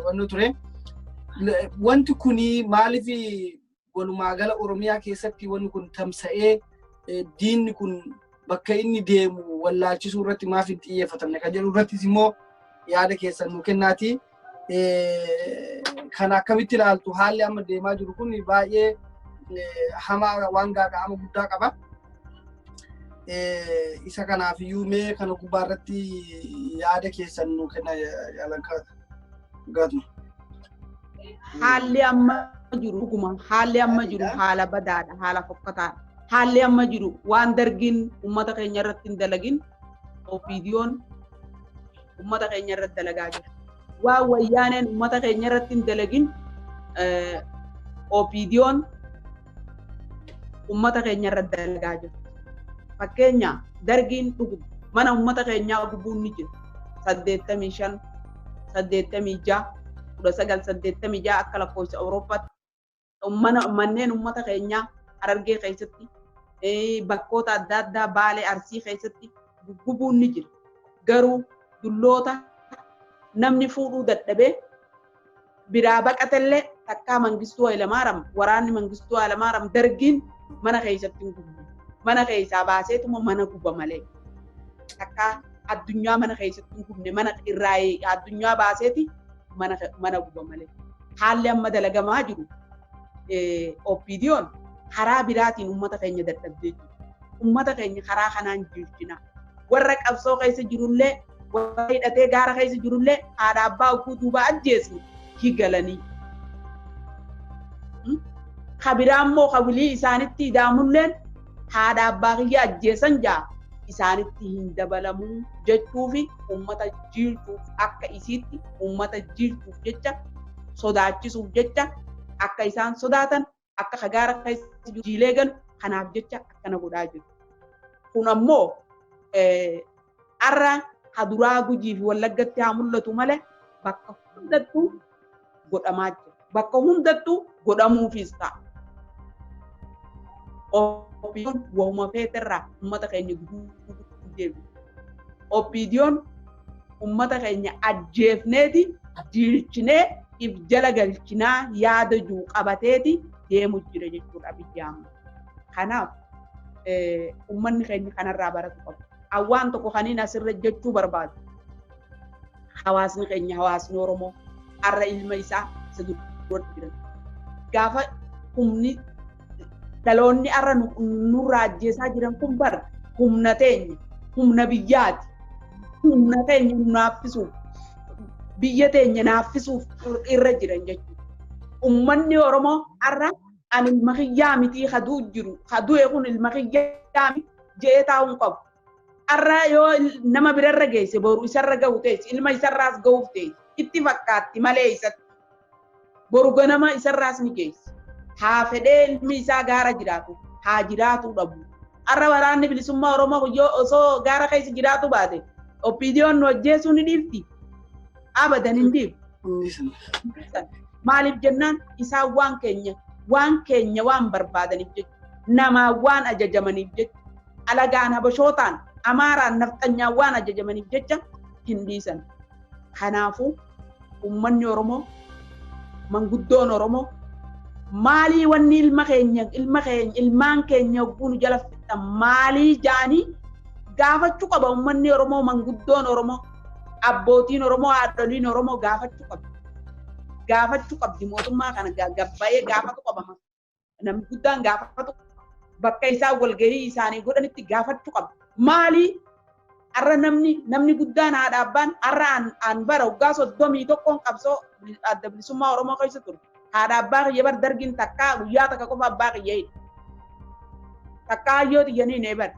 wanno ture. Wanti kuni maaliif walumaa gala Oromiyaa keessatti wanni kun tamsa'ee diinni kun bakka inni deemu wallaalchisuu irratti maaf hin xiyyeeffatamne kan jedhu irrattis immoo yaada keessan nu kennaati. Kan akkamitti ilaaltu haalli amma deemaa jiru kun baay'ee hamaa waan gaaga'ama guddaa qaba. Isa kanaaf iyyuu mee kana gubbaa irratti yaada keessan nu kenna gaatuma. Haalli amma jiru dhuguma haalli amma jiru haala badaadha haala fokkataadha. Haalli amma jiru waan dargiin uummata keenya irratti hin dalagin ofiidiyoon uummata keenya irratti dalagaa jira. Waan wayyaaneen uummata keenya irratti hin dalagin ofiidiyoon uummata keenya irratti dalagaa jira. Fakkeenya dargiin dhuguma mana uummata keenyaa gubuun ni jira. 85 86 1986 akka lakkoofsa Awurooppaatti manneen uummata keenyaa Harargee keessatti bakkoota adda addaa Baalee Arsii keessatti gubuun ni jira. Garuu dulloota namni fuudhuu dadhabee biraa baqatellee takkaa Mangistuu Hayilamaariyaam waraanni Mangistuu Hayilamaariyaam dargiin mana keessatti hin gubu. Mana keessaa baaseetuma mana guba malee. Takkaa addunyaa mana keessatti hin gubne mana irraa addunyaa baaseeti mana guba malee. Haalli amma dalagamaa jiru opiidiyoon karaa biraatiin uummata keenya dadhabdee jiru. Uummata keenya karaa kanaan jirchina. Warra qabsoo keessa jirullee warra hidhatee gaara keessa jirullee haadha abbaa oguu duuba ajjeesni higalanii. Kabiraammoo kabilii isaanitti hidhaamulleen haadha abbaa kiyya ajjeesan jaa isaanitti hin dabalamuu jechuufi uummata jirtuuf akka isiitti uummata jirtuuf jecha sodaachisuuf jecha akka isaan sodaatan akka kagaara keessa jiilee galu kanaaf jecha akkana godhaa jiru. Kun ammoo arra haduraa Gujii fi Wallaggatti haa mul'atu malee bakka hundattuu godhamaa jira. Bakka hundattuu godhamuufis ta'a. Opiidiyoon wahuma feeterraa uummata keenya guduu deebi'u. Opiidiyoon uummata keenya ajjeefneeti jirchinee if jala galchinaa yaada juu qabateeti deemu jira jechuudha biyya amma. Kanaaf ummanni keenya kanarraa baratu qabu. Awwaan tokko kaniin asirra jechuu barbaadu. Hawaasni keenya hawaasni Oromoo har'a ilma isaa isa dura jiran. Gaafa humni dhaloonni har'a nurraa ajjeesaa jiran kun bara humna teenya humna biyyaati. Humna teenya naaffisuuf biyya teenya naaffisuuf irra jiran jechuudha. Ummanni Oromoo har'a ani ilma kiyyaa mitii haduu jiru haduu kun ilma kiyyaa miti jee taa'uun qabu. Har'a yoo nama birarra geesse boru isarra gahu teessi ilma isarraas gahuuf teessi itti fakkaatti malee isatti boru ganama isarraas ni geesse. Haa fedhee ilmi isaa gaara jiraatu haa jiraatu dhabu. Har'a waraanni bilisummaa Oromoo yoo osoo gaara keessa jiraatu baate oppiidiyoon nu ajjeesuu ni dhiifti. Abadan hin dhiiftu. Maaliif jennaan isaan waan keenya waan barbaadaniif jechuudha. Namaa waan ajajamaniif jechuudha. Alagaan habashootaan Amaaraan nafxanyaan waan ajajamaniif jecha hin dhiisan. Kanaafuu uummanni Oromoo manguddoon Oromoo maalii wanni ilmaan keenya guunu jala fixan maalii jaanii gaafachuu qaba uummanni Oromoo manguddoon Oromoo abbootiin Oromoo haadholiin Oromoo gaafachuu qaba. Gaafachuu qabdi mootummaa kana gabbayee gaafatu qaba. Namni guddaan gaafatu bakka isaa walgahii isaanii godhanitti gaafachuu qaba. Maalii har'a namni guddaan haadha abbaan har'a aan bara waggaa 31 qabsoo adda bilisummaa Oromoo keessa ture. Haadha abbaa kiyya bar dargin takkaa guyyaa takka qofa abbaa kiyya hidha. Takkaa hayyoo xiyyanii nee bara.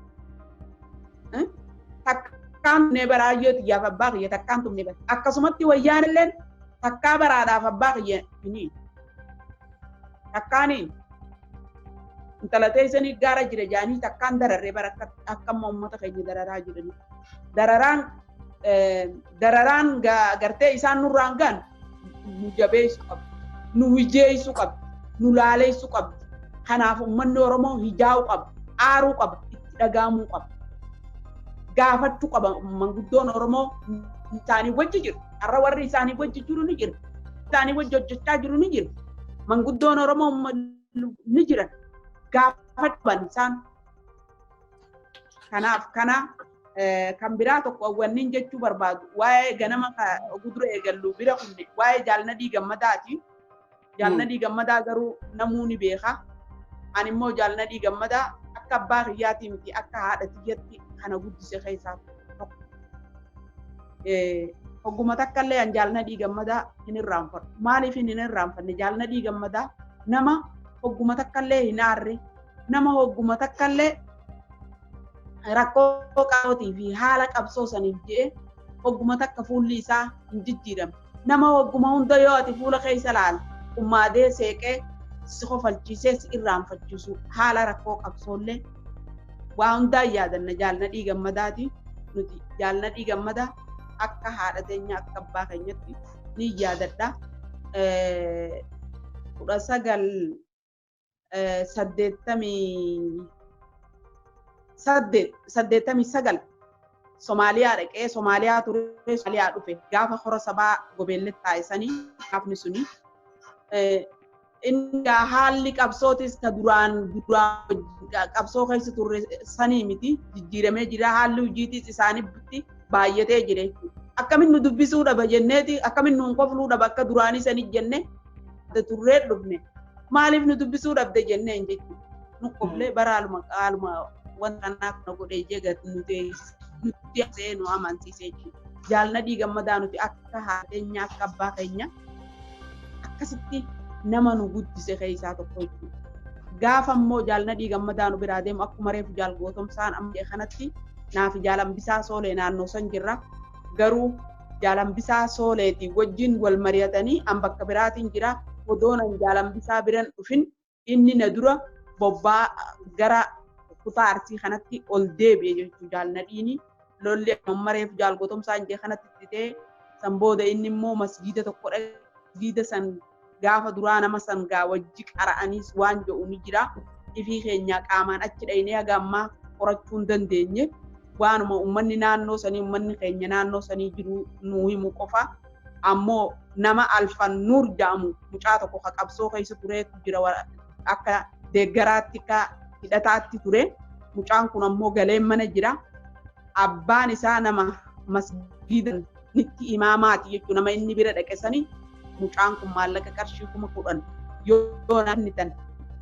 Takkaan nee bara hayyoo xiyyaaf abbaa kiyya takkaan tumne bara. Akkasumatti wayyaan illeen takkaa baraadhaaf abbaa kiyya hini. Takkaaniin intala teessanii gaara jira jaanii takkaan dararree bara akka uummata keenya dararaa jiranii. Dararaan gartee isaan nurraan gaan nu jabeessu qabu. Nu hijeessu qabu. Nu laaleessu qabu. Kanaaf uummanni Oromoo hijaa'uu qabu. Aaruu qabu. Itti dhagahamuu qabu. Gaafachuu qaba manguddoon Oromoo isaanii wajji jiru. Har'a warri isaanii wajji jiru ni jiru. Isaanii wajji hojjechaa jiru ni jiru. Manguddoon Oromoo ni jiran. Gaafachuu isaan. Kanaaf kan biraa tokko wanni jechuu barbaadu waa'ee ganama gudura eegallu bira kunne waa'ee jaalnadii gammadaati. Jaalnadii gammadaa garuu namuu ni beeka. Ani immoo jaalnadii gammadaa akka abbaa kiyyaatii miti akka haadha tiyyatti kana guddise keessaa tokko. Hogguma takka illee an jaalnadii gammadaa hin irraanfadhu. Maaliif hin irraanfanne jaalnadii gammadaa nama hogguma takka illee hin aarre nama hogguma takka illee rakkoo qaamaatii fi haala qabsoo saniif jedhee hogguma takka fuulli isaa hin jijjiiramne. Nama hogguma hunda yoo ati fuula keessa ilaala ummaadee seeqee si kofalchiisee si irraanfachiisu haala rakkoo qabsoollee waa hundaan yaadanna jaalnadii gammadaati. Nuti jaalnadii gammadaa akka haadha teenya akka abbaa keenyatti ni yaadadha. 1989 Somaaliyaa dhaqee Somaaliyaa ture Somaaliyaa dhufe gaafa hora sabaa gobeellee taa'isanii gaafni suni inni haalli qabsootis ka duraan qabsoo keessa turre sanii miti jijjiiramee jira haalli hojiitis isaanii bitti baay'atee jira akkamiin nu dubbisuu dhaba jenneeti akkamiin nu qofluu dhaba akka duraanii sanii jenne turree dhufne maaliif nu dubbisuu dhabde jennee hin jechuudha nu qoflee bara haaluma wanta kanaaf na godhee jeegat nuti nu amansiisee jiru jaalnadii gammadaa nuti akka haadha akka abbaa keenya akkasitti nama nu guddise keessaa tokko jechuudha. Gaafa immoo jaalnadii gammadaa nu biraa deemu akkuma reefu jaal gootomsaan amma kanatti naaf jaalambisaa soolee naannoo san jirra. Garuu jaalambisaa sooleetii wajjin wal mari'atanii an bakka biraatiin jira. Odoonan jaalambisaa biran dhufin inni na dura bobbaa gara kutaa Arsii kanatti ol deebi'e jechuudha jaalnadhiini. Lolli amma reefu jaal gootomsaan jee kanatti fitee san booda inni immoo masgiida tokko masgiida san gaafa duraa nama san gaa wajji qara'aniis waan jedhu ni jira. Ifii keenya qaamaan achi dhaynee haga ammaa qorachuu hin dandeenye. Waanuma uummanni naannoo sanii uummanni keenya naannoo sanii jiru nuu himu qofa. Ammoo nama Alfan Nuur jedhamu mucaa tokko qabsoo keessa tureetu jira akka deeggaraatti ka hidhataatti ture. mucaan kun ammoo galee mana jira. Abbaan isaa nama masgiida nitti imaamaati jechuun nama inni bira dhaqesanii mucaan kun maallaqa qarshii 10,000 yoo namnitan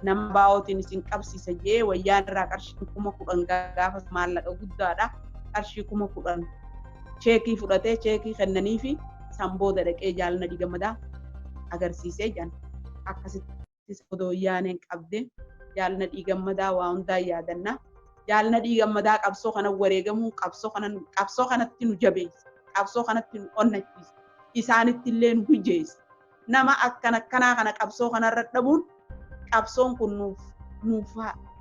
nama baa'ootiin isin qabsiisa jee wayyaan irraa qarshii 10,000 gaafa maallaqa guddaadha. Qarshii 10,000 cheekii fudhatee cheekii kennanii fi sambooda dhaqee Jaalna Dhiigammadaa agarsiisee jiran. Akkasitti odoo yaaneen qabde Jaalna Dhiigammadaa waa hundaa yaadanna. Jaalna Dhiigammadaa qabsoo kana wareegamuu qabsoo kanatti nu jabeessa. Qabsoo kanatti nu onnachiisa. Isaanitti illee nu hujjeessa. Nama akkanaa kana qabsoo kanarra dhabuun qabsoon kun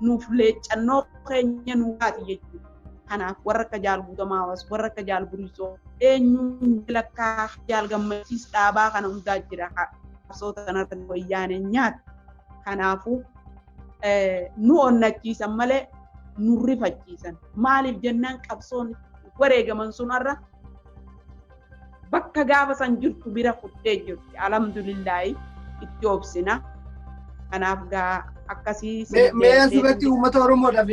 nuuf leecannoo keenya nuufaati jechuudha. Kanaaf warra akka Jaal Guutamaa Hawaas, warra akka Jaal Burisoo, eenyuun lakkaa Jaal Gammachiis dhaabaa kana hundaa jira. Qabsoota kanarra wayyaaneen nyaata. Kanaafuu nu onnachiisan malee nu rifachiisan. Maaliif jennaan qabsoon wareegaman sunarra bakka gaafa san jirtu bira kuttee jirti. Alhamdulillaahi itti obsina. Kanaaf gaa akkasii mee asirratti uummata Oromoodhaaf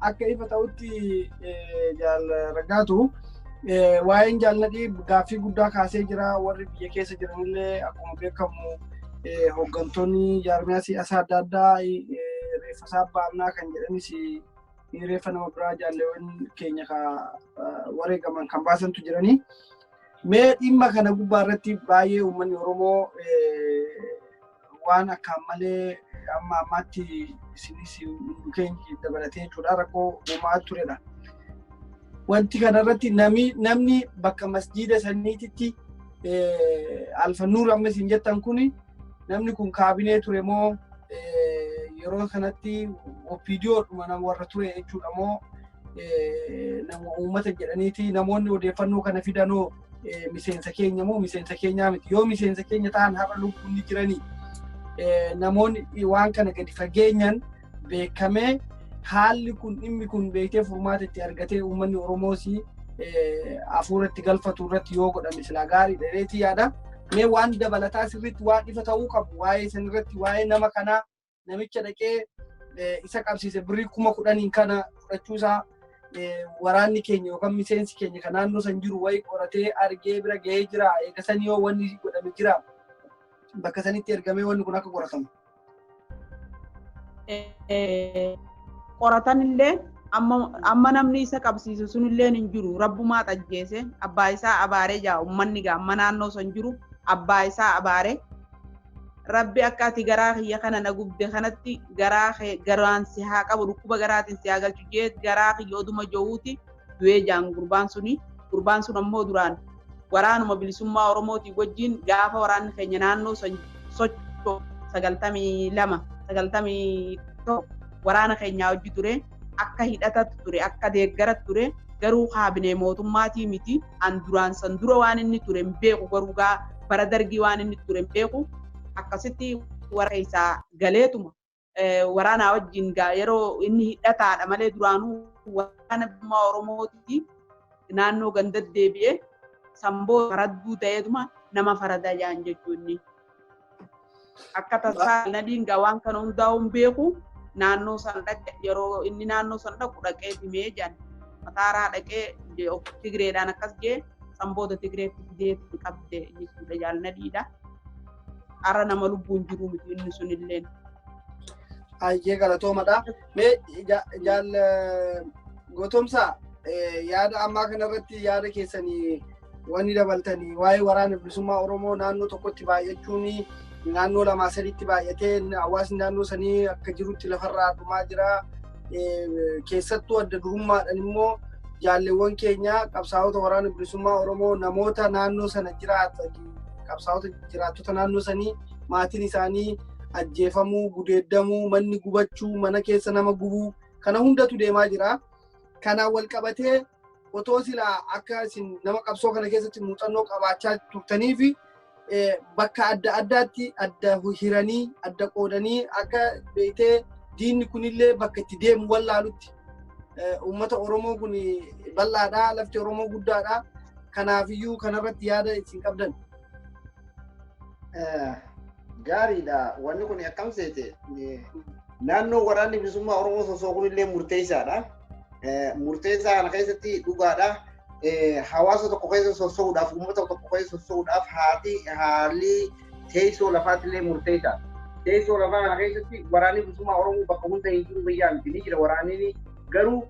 akka ifa ta'utti Jaal Raggaatu waa'een jaalladhii gaaffii guddaa kaasee jira. Warri biyya keessa jiranillee akkuma beekamu hooggantoonni jaarmiyaa siyaasaa adda addaa reeffa isaa baafnaa kan jedhanis reeffa nama biraa jaalleewwan keenya wareegaman kan baasantu jiranii. Mee dhimma kana gubbaa irratti baay'ee uummanni Oromoo waan akkaan malee amma ammaatti isinis keenya dabalatee jechuudha rakkoo uumaa turedha. Wanti kanarratti namni bakka masjiida saniititti Alfanuur amma isin jettan kuni namni kun kaabinee ture moo yeroo kanatti OPDOodhuma nama warra ture jechuudha moo nama uummata jedhaniiti namoonni odeeffannoo kana fidanoo miseensa keenya moo miseensa keenyaa miti. Yoo miseensa keenya ta'an har'a lubbuun ni jiranii namoonni waan kana gadi fageenyaan beekamee haalli kun dhimmi kun beektee furmaata itti argatee uummanni Oromoos hafuuratti galfatu irratti yoo godhame silaa gaarii dheereetii yaada. Mee waan dabalataa sirriitti waan ifa ta'uu qabu waa'ee sanirratti waa'ee nama kanaa namicha dhaqee isa qabsiise birrii 10,000 kana fudhachuusaa waraanni keenya yookaan miseensi keenya kan naannoo san jiru wayi qoratee argee bira gahee jira. Eegasanii yoo wanni godhame jira bakka sanitti ergamee wanni kun akka qoratamu. Qoratanillee amma namni isa qabsiisu sunillee hin jiru. Rabbumaa xajjeese abbaa isaa abaaree jaa uummanni gaa amma naannoo san jiru abbaa isaa abaaree rabbi akka ati garaa kiyya kana na gubde kanatti garaan si haa qabu dhukkuba garaatiin si haa galchu jee garaa kiyya oduma joowuuti du'ee jaan gurbaan sun ammoo duraan waraanuma bilisummaa Oromootii wajjin gaafa waraanni keenya naannoo san sochoo 92 waraana keenyaa hojii ture akka hidhatatti ture akka deeggaratti ture garuu kaabinee mootummaatii miti an duraan san dura waan inni ture hin beeku garuu bara dargii waan inni ture hin beeku akkasitti warra isaa galeetuma waraanaa wajjin yeroo inni hidhataadha malee duraanuu waraana bilisummaa Oromootii naannoo ganda deebi'ee samboo faradduu ta'eetuma nama farada jaan jechuun akka tasaa nadiingaa waan kana hundaa'uu hin beeku. Naannoo san dhaqe yeroo inni naannoo san dhaqu dhaqee himee jaan mataaraa dhaqee Tigreedhaan akkas jee sambooda Tigree fidee qabde jechuudha jaalnadhiidha. Ara nama lubbuun jiru miti inni sunillee. Ayyee galatoomadha. Mee jaal Gootomsaa yaada ammaa kanarratti yaada keessanii wanni dabaltanii waa'ee waraana bilisummaa Oromoo naannoo tokkotti baay'achuun naannoo 2-3tti baay'atee hawaasni naannoo sanii akka jirutti lafarraa dhumaa jira. Keessattuu adda durummaadhaan immoo jaalleewwan keenya qabsaa'ota waraana bilisummaa Oromoo namoota naannoo sana jiraatan qabsaa'ota jiraattota naannoo sanii maatiin isaanii ajjeefamuu, gudeeddamuu, manni gubachuu, mana keessa nama gubuu kana hundatu deemaa jira. Kanaan wal qabatee otoo silaa akka isin nama qabsoo kana keessatti muuxannoo qabaachaa turtanii fi bakka adda addaatti adda hiranii adda qoodanii akka beektee diinni kunillee bakka itti deemu wallaalutti uummata Oromoo kun bal'aadha, lafti Oromoo guddaadha. Kanaafiyyuu kanarratti yaada isin qabdan. Gaariidha. Wanni kun akkam seete naannoo waraanni bilisummaa Oromoo sosoo kunillee murteessaadha. murteessaa kana keessatti dhugaadha. Hawaasa tokko keessa sossoo'uudhaaf uummata tokko keessa sossoo'uudhaaf haalli teessoo lafaatillee murteessaa. Teessoo lafaa kana keessatti waraanni bilisummaa Oromoo bakka hunda hin jiru biyyaa miti ni jira waraanni garuu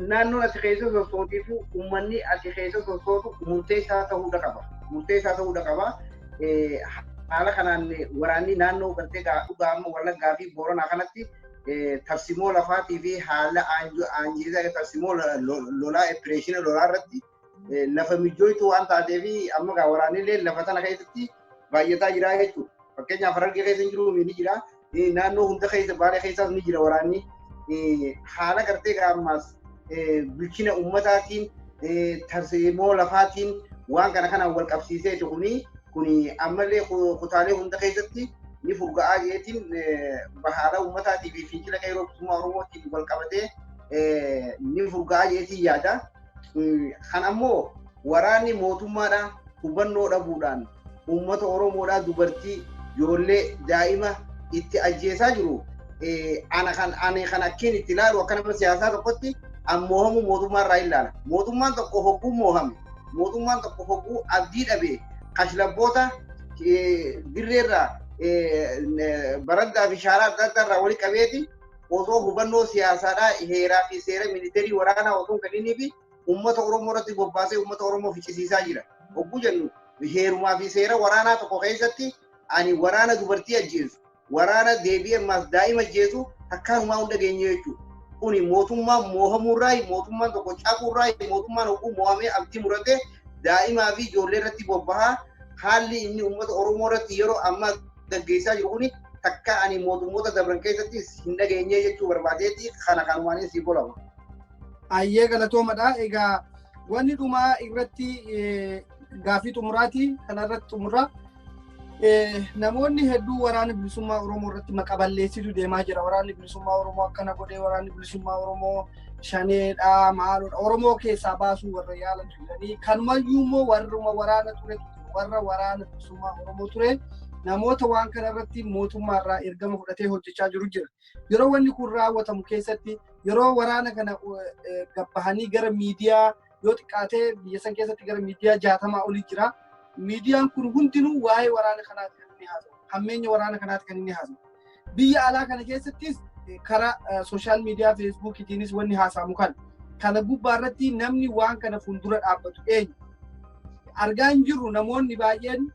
naannoon ati keessa sossootii fi uummanni ati keessa sossootu murteessaa ta'uu qaba. Murteessaa ta'uu qaba. Haala kanaan waraanni naannoo gartee dhugaa amma Wallaggaa fi Booranaa kanatti tarsimoo lafaatii fi haala aanjisaa tarsimoo lolaa opereeshina lolaa irratti lafa mijooytu waan taateef amma gaa waraanillee lafa sana keessatti baay'ataa jira jechuudha. Fakkeenyaaf Harargee keessa hin jiru ni jira. Naannoo hunda keessa Baalee keessaas ni jira waraanni. Haala gartee gaammaas bilchina ummataatiin tarsimoo lafaatiin waan kana wal qabsiisee kuni ammallee kutaalee hunda keessatti ni furga'aa jeetiin bahaala ummataatii fi fincila qeerroo bilisummaa Oromootiin wal qabatee ni furga'aa jeetiin yaada. Kan ammoo waraanni mootummaadha hubannoo dhabuudhaan ummata Oromoodhaa dubartii ijoollee daa'ima itti ajjeesaa jiru. Ana kan akkiin itti ilaalu akka nama siyaasaa tokkotti ammoo mootummaa irraa ilaala. Mootummaan tokko hogguu moohame. Mootummaan tokko hogguu abdii dhabee kashlabboota dirreerraa baraddaa fi shaaraa adda addaa irraa wali qabeeti osoo hubannoo siyaasaadhaa heeraa fi seera militeerii waraanaa osoo hin kenninii fi uummata Oromoo irratti bobbaasee uummata Oromoo ficcisiisaa jira. Hogguu jennu heerumaa fi seera waraanaa tokko keessatti ani waraana dubartii ajjeesu waraana deebi'ee ammas daa'ima ajjeesu akkaanumaa hunda geenye jechuudha. Kuni mootummaan moohamuurraa mootummaan tokko caquurraa mootummaan hogguu moohamee abdii muratee daa'imaa fi ijoollee irratti bobbahaa haalli inni uummata Oromoo irratti yeroo ammaa gaggeessaa jiru kuni takka ani mootummoota dabran keessatti hin dhageenye jechuu barbaadeetti kana kanumaan si bolama. Ayyee galatoomadha. Egaa wanni dhumaa irratti gaafii xumuraati kanarratti xumura. Namoonni hedduu waraana bilisummaa Oromoo irratti maqaballeessitu deemaa jira. Waraanni bilisummaa Oromoo akkana godhee waraanni bilisummaa Oromoo shaneedha maalodha Oromoo keessaa baasuu warra yaalan turanii kanumayyuu immoo warruma waraana ture warra waraana bilisummaa Oromoo ture namoota waan kana irratti mootummaa irraa ergama fudhatee hojjechaa jiru jira. Yeroo wanni kun raawwatamu keessatti yeroo waraana kana gabbahanii gara miidiyaa yoo xiqqaatee biyya san keessatti gara miidiyaa 60 olii jira. Miidiyaan kun hundinuu waa'ee waraana kanaati kan inni haasa'u. Hammeenya waraana kanaati kan inni haasa'u. Biyya alaa kana keessattis karaa sooshaal miidiyaa feesbuukiitiinis wanni haasa'amu kana gubbaa irratti namni waan kana fuuldura dhaabbatu eenyu. Argaa hin jirru namoonni baay'een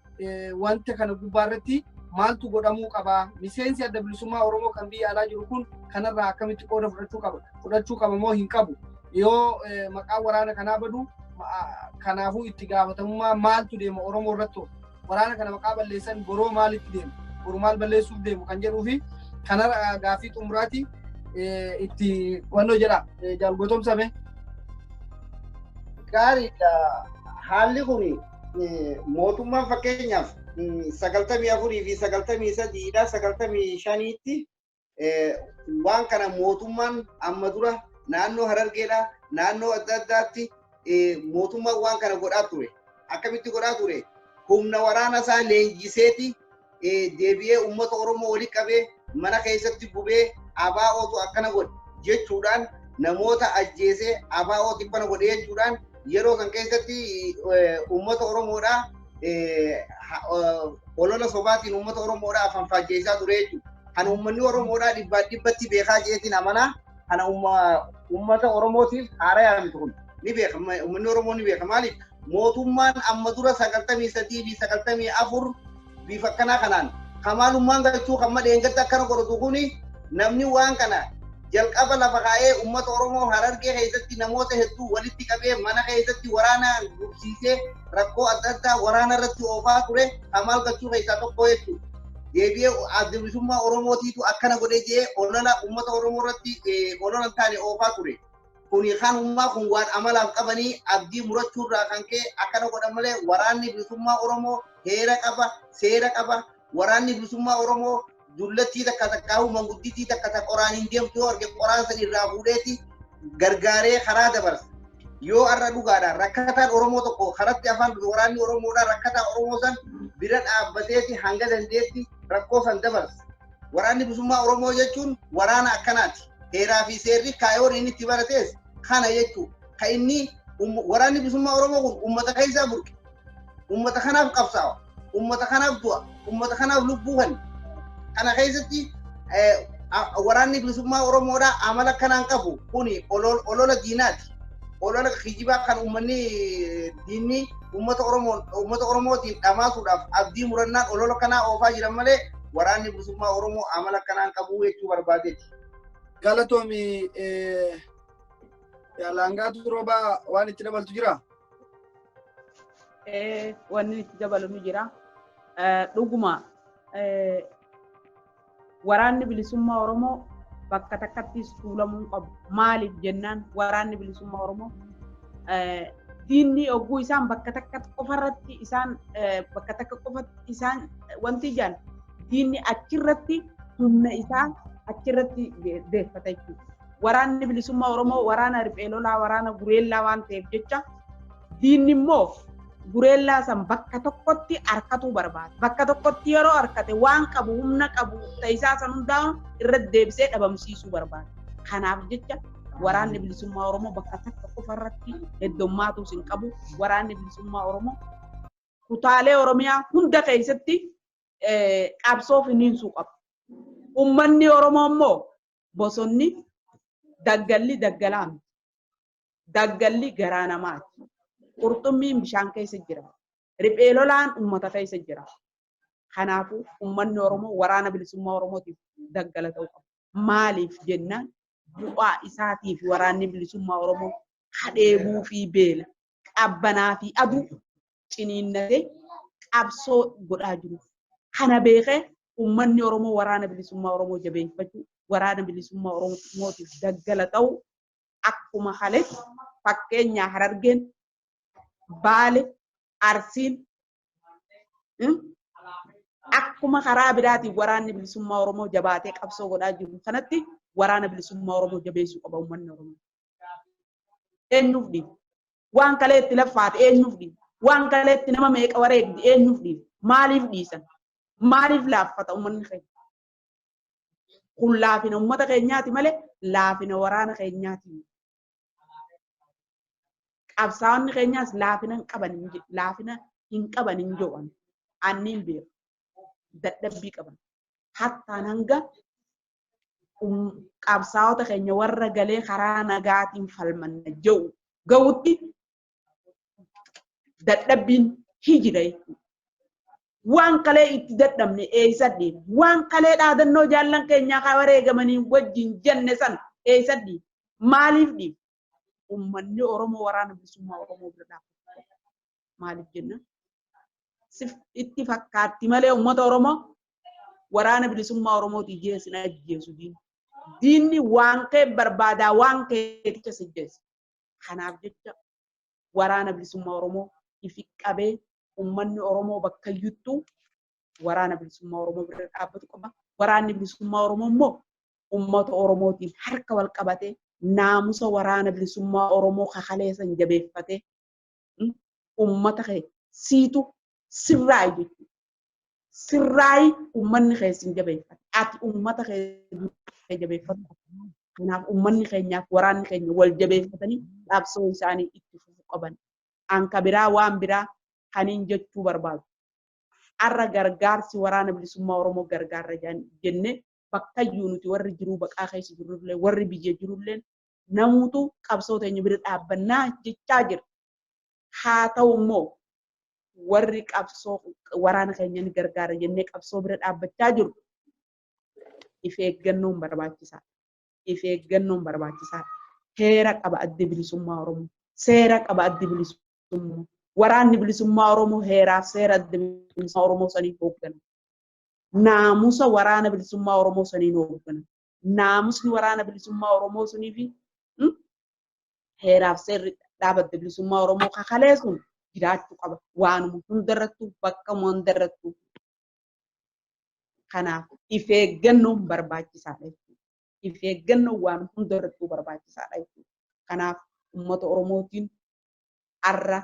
wanta kana gubbaa irratti maaltu godhamuu qaba. Miseensi adda bilisummaa Oromoo kan biyya alaa jiru kun kanarraa akkamitti qooda fudhachuu qaba moo hin qabu. Yoo maqaa waraana kanaa badu kanaafuu itti gaafatamummaa maaltu deema Oromoo irratti waraana kana maqaa balleessan boroo maalitti deemu boroo maal balleessuuf deemu kan jedhuu fi kana gaafii xumuraati itti wannoo jedha jaalgotomsame. Gaariidha. Haalli kun mootummaan fakkeenyaaf 94 fi 93 95tti waan kana mootummaan amma dura naannoo Harargeedha naannoo adda addaatti mootummaan waan kana godhaa ture. Akkamitti godhaa ture? Humna waraana isaa leenjiseeti deebi'ee uummata Oromoo walitti qabee mana keessatti gubee ABO'tu akkana godhe jechuudhaan namoota ajjeesee ABO'tu akkana godhe jechuudhaan yeroo san keessatti uummata Oromoodhaa olola sobaatiin uummata Oromoodhaa afaan faajjeessaa ture jechuudha. Kan uummanni Oromoodhaa dhibbatti beekaa jeetiin amanaa kana uummata Oromootiif haara yaamtu kun. Ni beeka uummanni Oromoo ni beeka maaliif mootummaan amma dura 93 fi 94 bifa akkanaa kanaan kamaalummaan galchuu kan madheengatti akkana godhatu kuni namni waan kana jalqaba lafa kaa'ee uummata Oromoo Harargee keessatti namoota hedduu walitti qabee mana keessatti waraana gubsiisee rakkoo adda addaa waraana irratti oofaa ture kamaal galchuu keessaa tokko jechuudha. Deebi'ee adda bilisummaa Oromootiitu akkana godhee jee olola uummata Oromoo irratti olola taane oofaa ture. Kuni kan ummaa kun waan amalaaf qabanii abdii murachuurraa kan ka'e akkana godhan malee waraanni bilisummaa Oromoo heera qaba seera qaba waraanni bilisummaa Oromoo dullattii takka takkaahu manguddittii takka takka qoraan hin deemtu yoo arge qoraan san irraa fuudheeti gargaaree karaa dabarsa. Yoo arra dhugaadhaan rakkataan Oromoo tokko karatti afaan waraanni Oromoodhaan rakkataa Oromoo san bira dhaabbateeti hanga dandeetti rakkoo san dabarsa. Waraanni bilisummaa Oromoo jechuun waraana akkanaati. heeraa fi seerri kaayoon inni itti barates kana jechuudha. Kan inni waraanni bilisummaa Oromoo kun uummata keessaa burqe. Uummata kanaaf qabsaawa. Uummata kanaaf du'a. Uummata kanaaf lubbuu kenna. Kana keessatti waraanni bilisummaa Oromoodhaa amala kanaan qabu kuni olola diinaati. Olola kijibaa kan uummanni diinni uummata Oromootiin dhamaasuudhaaf abdii murannaan olola kanaa oofaa jiran malee waraanni bilisummaa Oromoo amala kanaan qabu jechuu barbaadeeti. Galatoomi Yaalangaatu roba waan itti dabaltu jira? Wanni itti dabalu ni jira. Dhuguma waraanni bilisummaa Oromoo bakka takkatti tuulamuu qabu. Maaliif jennaan waraanni bilisummaa Oromoo diinni ogguu isaan bakka takkatti qofarratti isaan bakka takka qofatti isaan wanti ijaan diinni achirratti humna isaa achirratti deeffata jechuudha. Waraanni bilisummaa Oromoo waraana riphee lolaa waraana gureellaa waan ta'eef jecha diinni immoo gureellaa san bakka tokkotti harkatuu barbaada. Bakka tokkotti yeroo harkate waan qabu humna qabu ta'isaa san hundaa'u irratti deebisee dhabamsiisuu barbaada. Kanaaf jecha waraanni bilisummaa Oromoo bakka takka qofarratti heddummaatuus hin qabu. Waraanni bilisummaa Oromoo kutaalee Oromiyaa hunda keessatti qabsoo finiinsuu qaba. Uummanni Oromoo immoo bosonni daggalli daggalaami. Daggalli garaa namaati. Qurxummiin bishaan keessa jira. Riphee lolaan uummata keessa jira. Kanaafuu uummanni Oromoo waraana bilisummaa Oromootiif daggala ta'uu qaba. Maaliif jennaan bu'aa isaatiif waraanni bilisummaa Oromoo hadheebuu fi beela qabbanaa fi aduu ciniinnatee qabsoo godhaa jiru. Kana beekee uummanni Oromoo waraana bilisummaa Oromoo jabeeffachuu waraana bilisummaa Oromootiif daggala ta'u akkuma haletti fakkeenyaa Harargeen Baale Arsiin akkuma karaa biraatiin waraanni bilisummaa Oromoo jabaatee qabsoo godhaa jiru kanatti waraana bilisummaa Oromoo jabeessuu qaba uummanni Oromoo. Eenyuuf dhiibu? Waan kaleetti laffaate eenyuuf dhiibu? Waan kaleetti nama meeqa wareegdi eenyuuf dhiibu? Maaliif dhiisan? Maaliif laaffata uummanni keenya? Kun laafina uummata keenyaati malee laafina waraana keenyaati. Qabsaa'onni keenyaas laafina hin qaban hin jedhan anniin beeku dadhabbii qaban hattaan hanga qabsaa'ota keenya warra galee karaa nagaatiin falmanna jedhu ga'utti dadhabbiin hijira jechuudha. Waan kalee itti dadhabne eessa deema? Waan kalee dhaadannoo jaallan keenyaa kan wareegamanii wajjin jenne san eessa deema? Maaliif deema? Uummanni Oromoo waraana bilisummaa Oromoo bira dhaabbata. Maaliif jenna? Itti fakkaatti malee uummata Oromoo waraana bilisummaa Oromootii jeesina ajjeesu diinni. Diinni waan kee barbaadaa waan keeticha sijjeessa. Kanaaf jecha waraana bilisummaa Oromoo ifi qabee uummanni Oromoo bakka iyyuu waraana bilisummaa Oromoo bira dhaabbatu qaba. Waraanni bilisummaa Oromoo immoo uummata Oromootiin harka wal qabatee naamusa waraana bilisummaa Oromoo kakaleessan jabeeffatee uummata kee siitu sirraayi jechuudha. Sirraayi uummanni keessin jabeeffate. Ati uummata kee jabeeffatu. Kanaaf uummanni keenyaaf waraanni keenya wal jabeeffatanii dhaabsoo isaanii itti fufuu qaban. Anka biraa waan biraa kaniin jechuu barbaadu. Arra gargaarsi waraana bilisummaa Oromoo gargaarra jenne bakka iyyuu nuti warri jiruu baqaa keessa jirullee warri biyya jirullee namuutu qabsoo teenya bira dhaabbannaa jechaa jira. Haa ta'u immoo warri qabsoo waraana keenya ni gargaara jennee qabsoo bira dhaabbachaa jiru if eeggannoon barbaachisaadha. If eeggannoon barbaachisaadha. Heera qaba adda bilisummaa Oromoo. Seera qaba adda bilisummaa. Waraanni bilisummaa Oromoo heeraaf seera adda bilisummaa Oromoo saniif hooggana. Naamusa waraana bilisummaa Oromoo saniin hooggana. Naamusni waraana bilisummaa Oromoo saniifi heeraaf seerri dhaabbata bilisummaa Oromoo kakalee sun jiraachuu qaba. Waanuma hundarrattuu bakka hundarrattuu. Kanaaf if eeggannoon barbaachisaadha jechuudha. If eeggannoon waan hundarrattuu barbaachisaadha jechuudha. Kanaaf uummata Oromootiin arra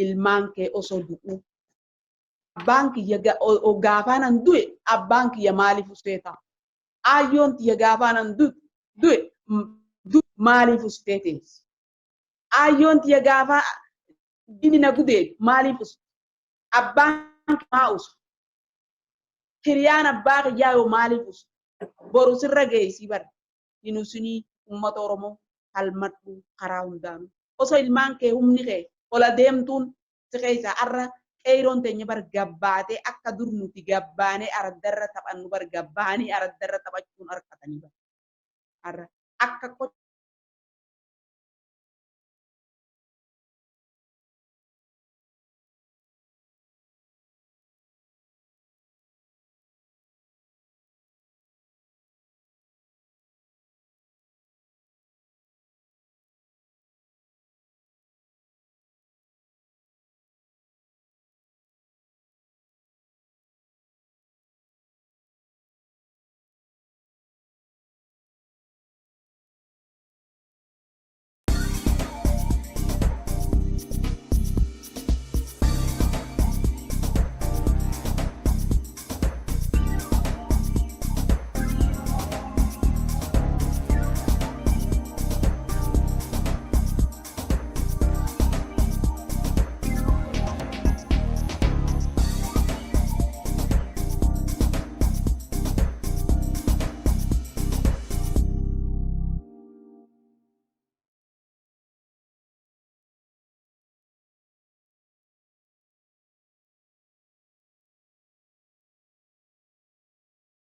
ilmaan kee osoo du'uu abbaan kiyya gaafaan an du'e abbaan kiyya maaliif useeta? Ayyoon tiyya gaafaan an du'e maaliif usteetees ayyoon tiya gaafa dini na gudee maaliif ustu abbaan maa usu hiriyaan abbaa kiyyaa yoo maaliif usu boru sirra geessii bar yinusinii uummata oromoo halmadhu karaa hundaanu osoo ilmaan kee humni kee ola deemtuun si keessa arra qeeroon teenya bar gabbaatee akka dur nuti gabbaanee araddarra taphannu bar gabbaanii araddarra taphachuun harkatanii bar arra akka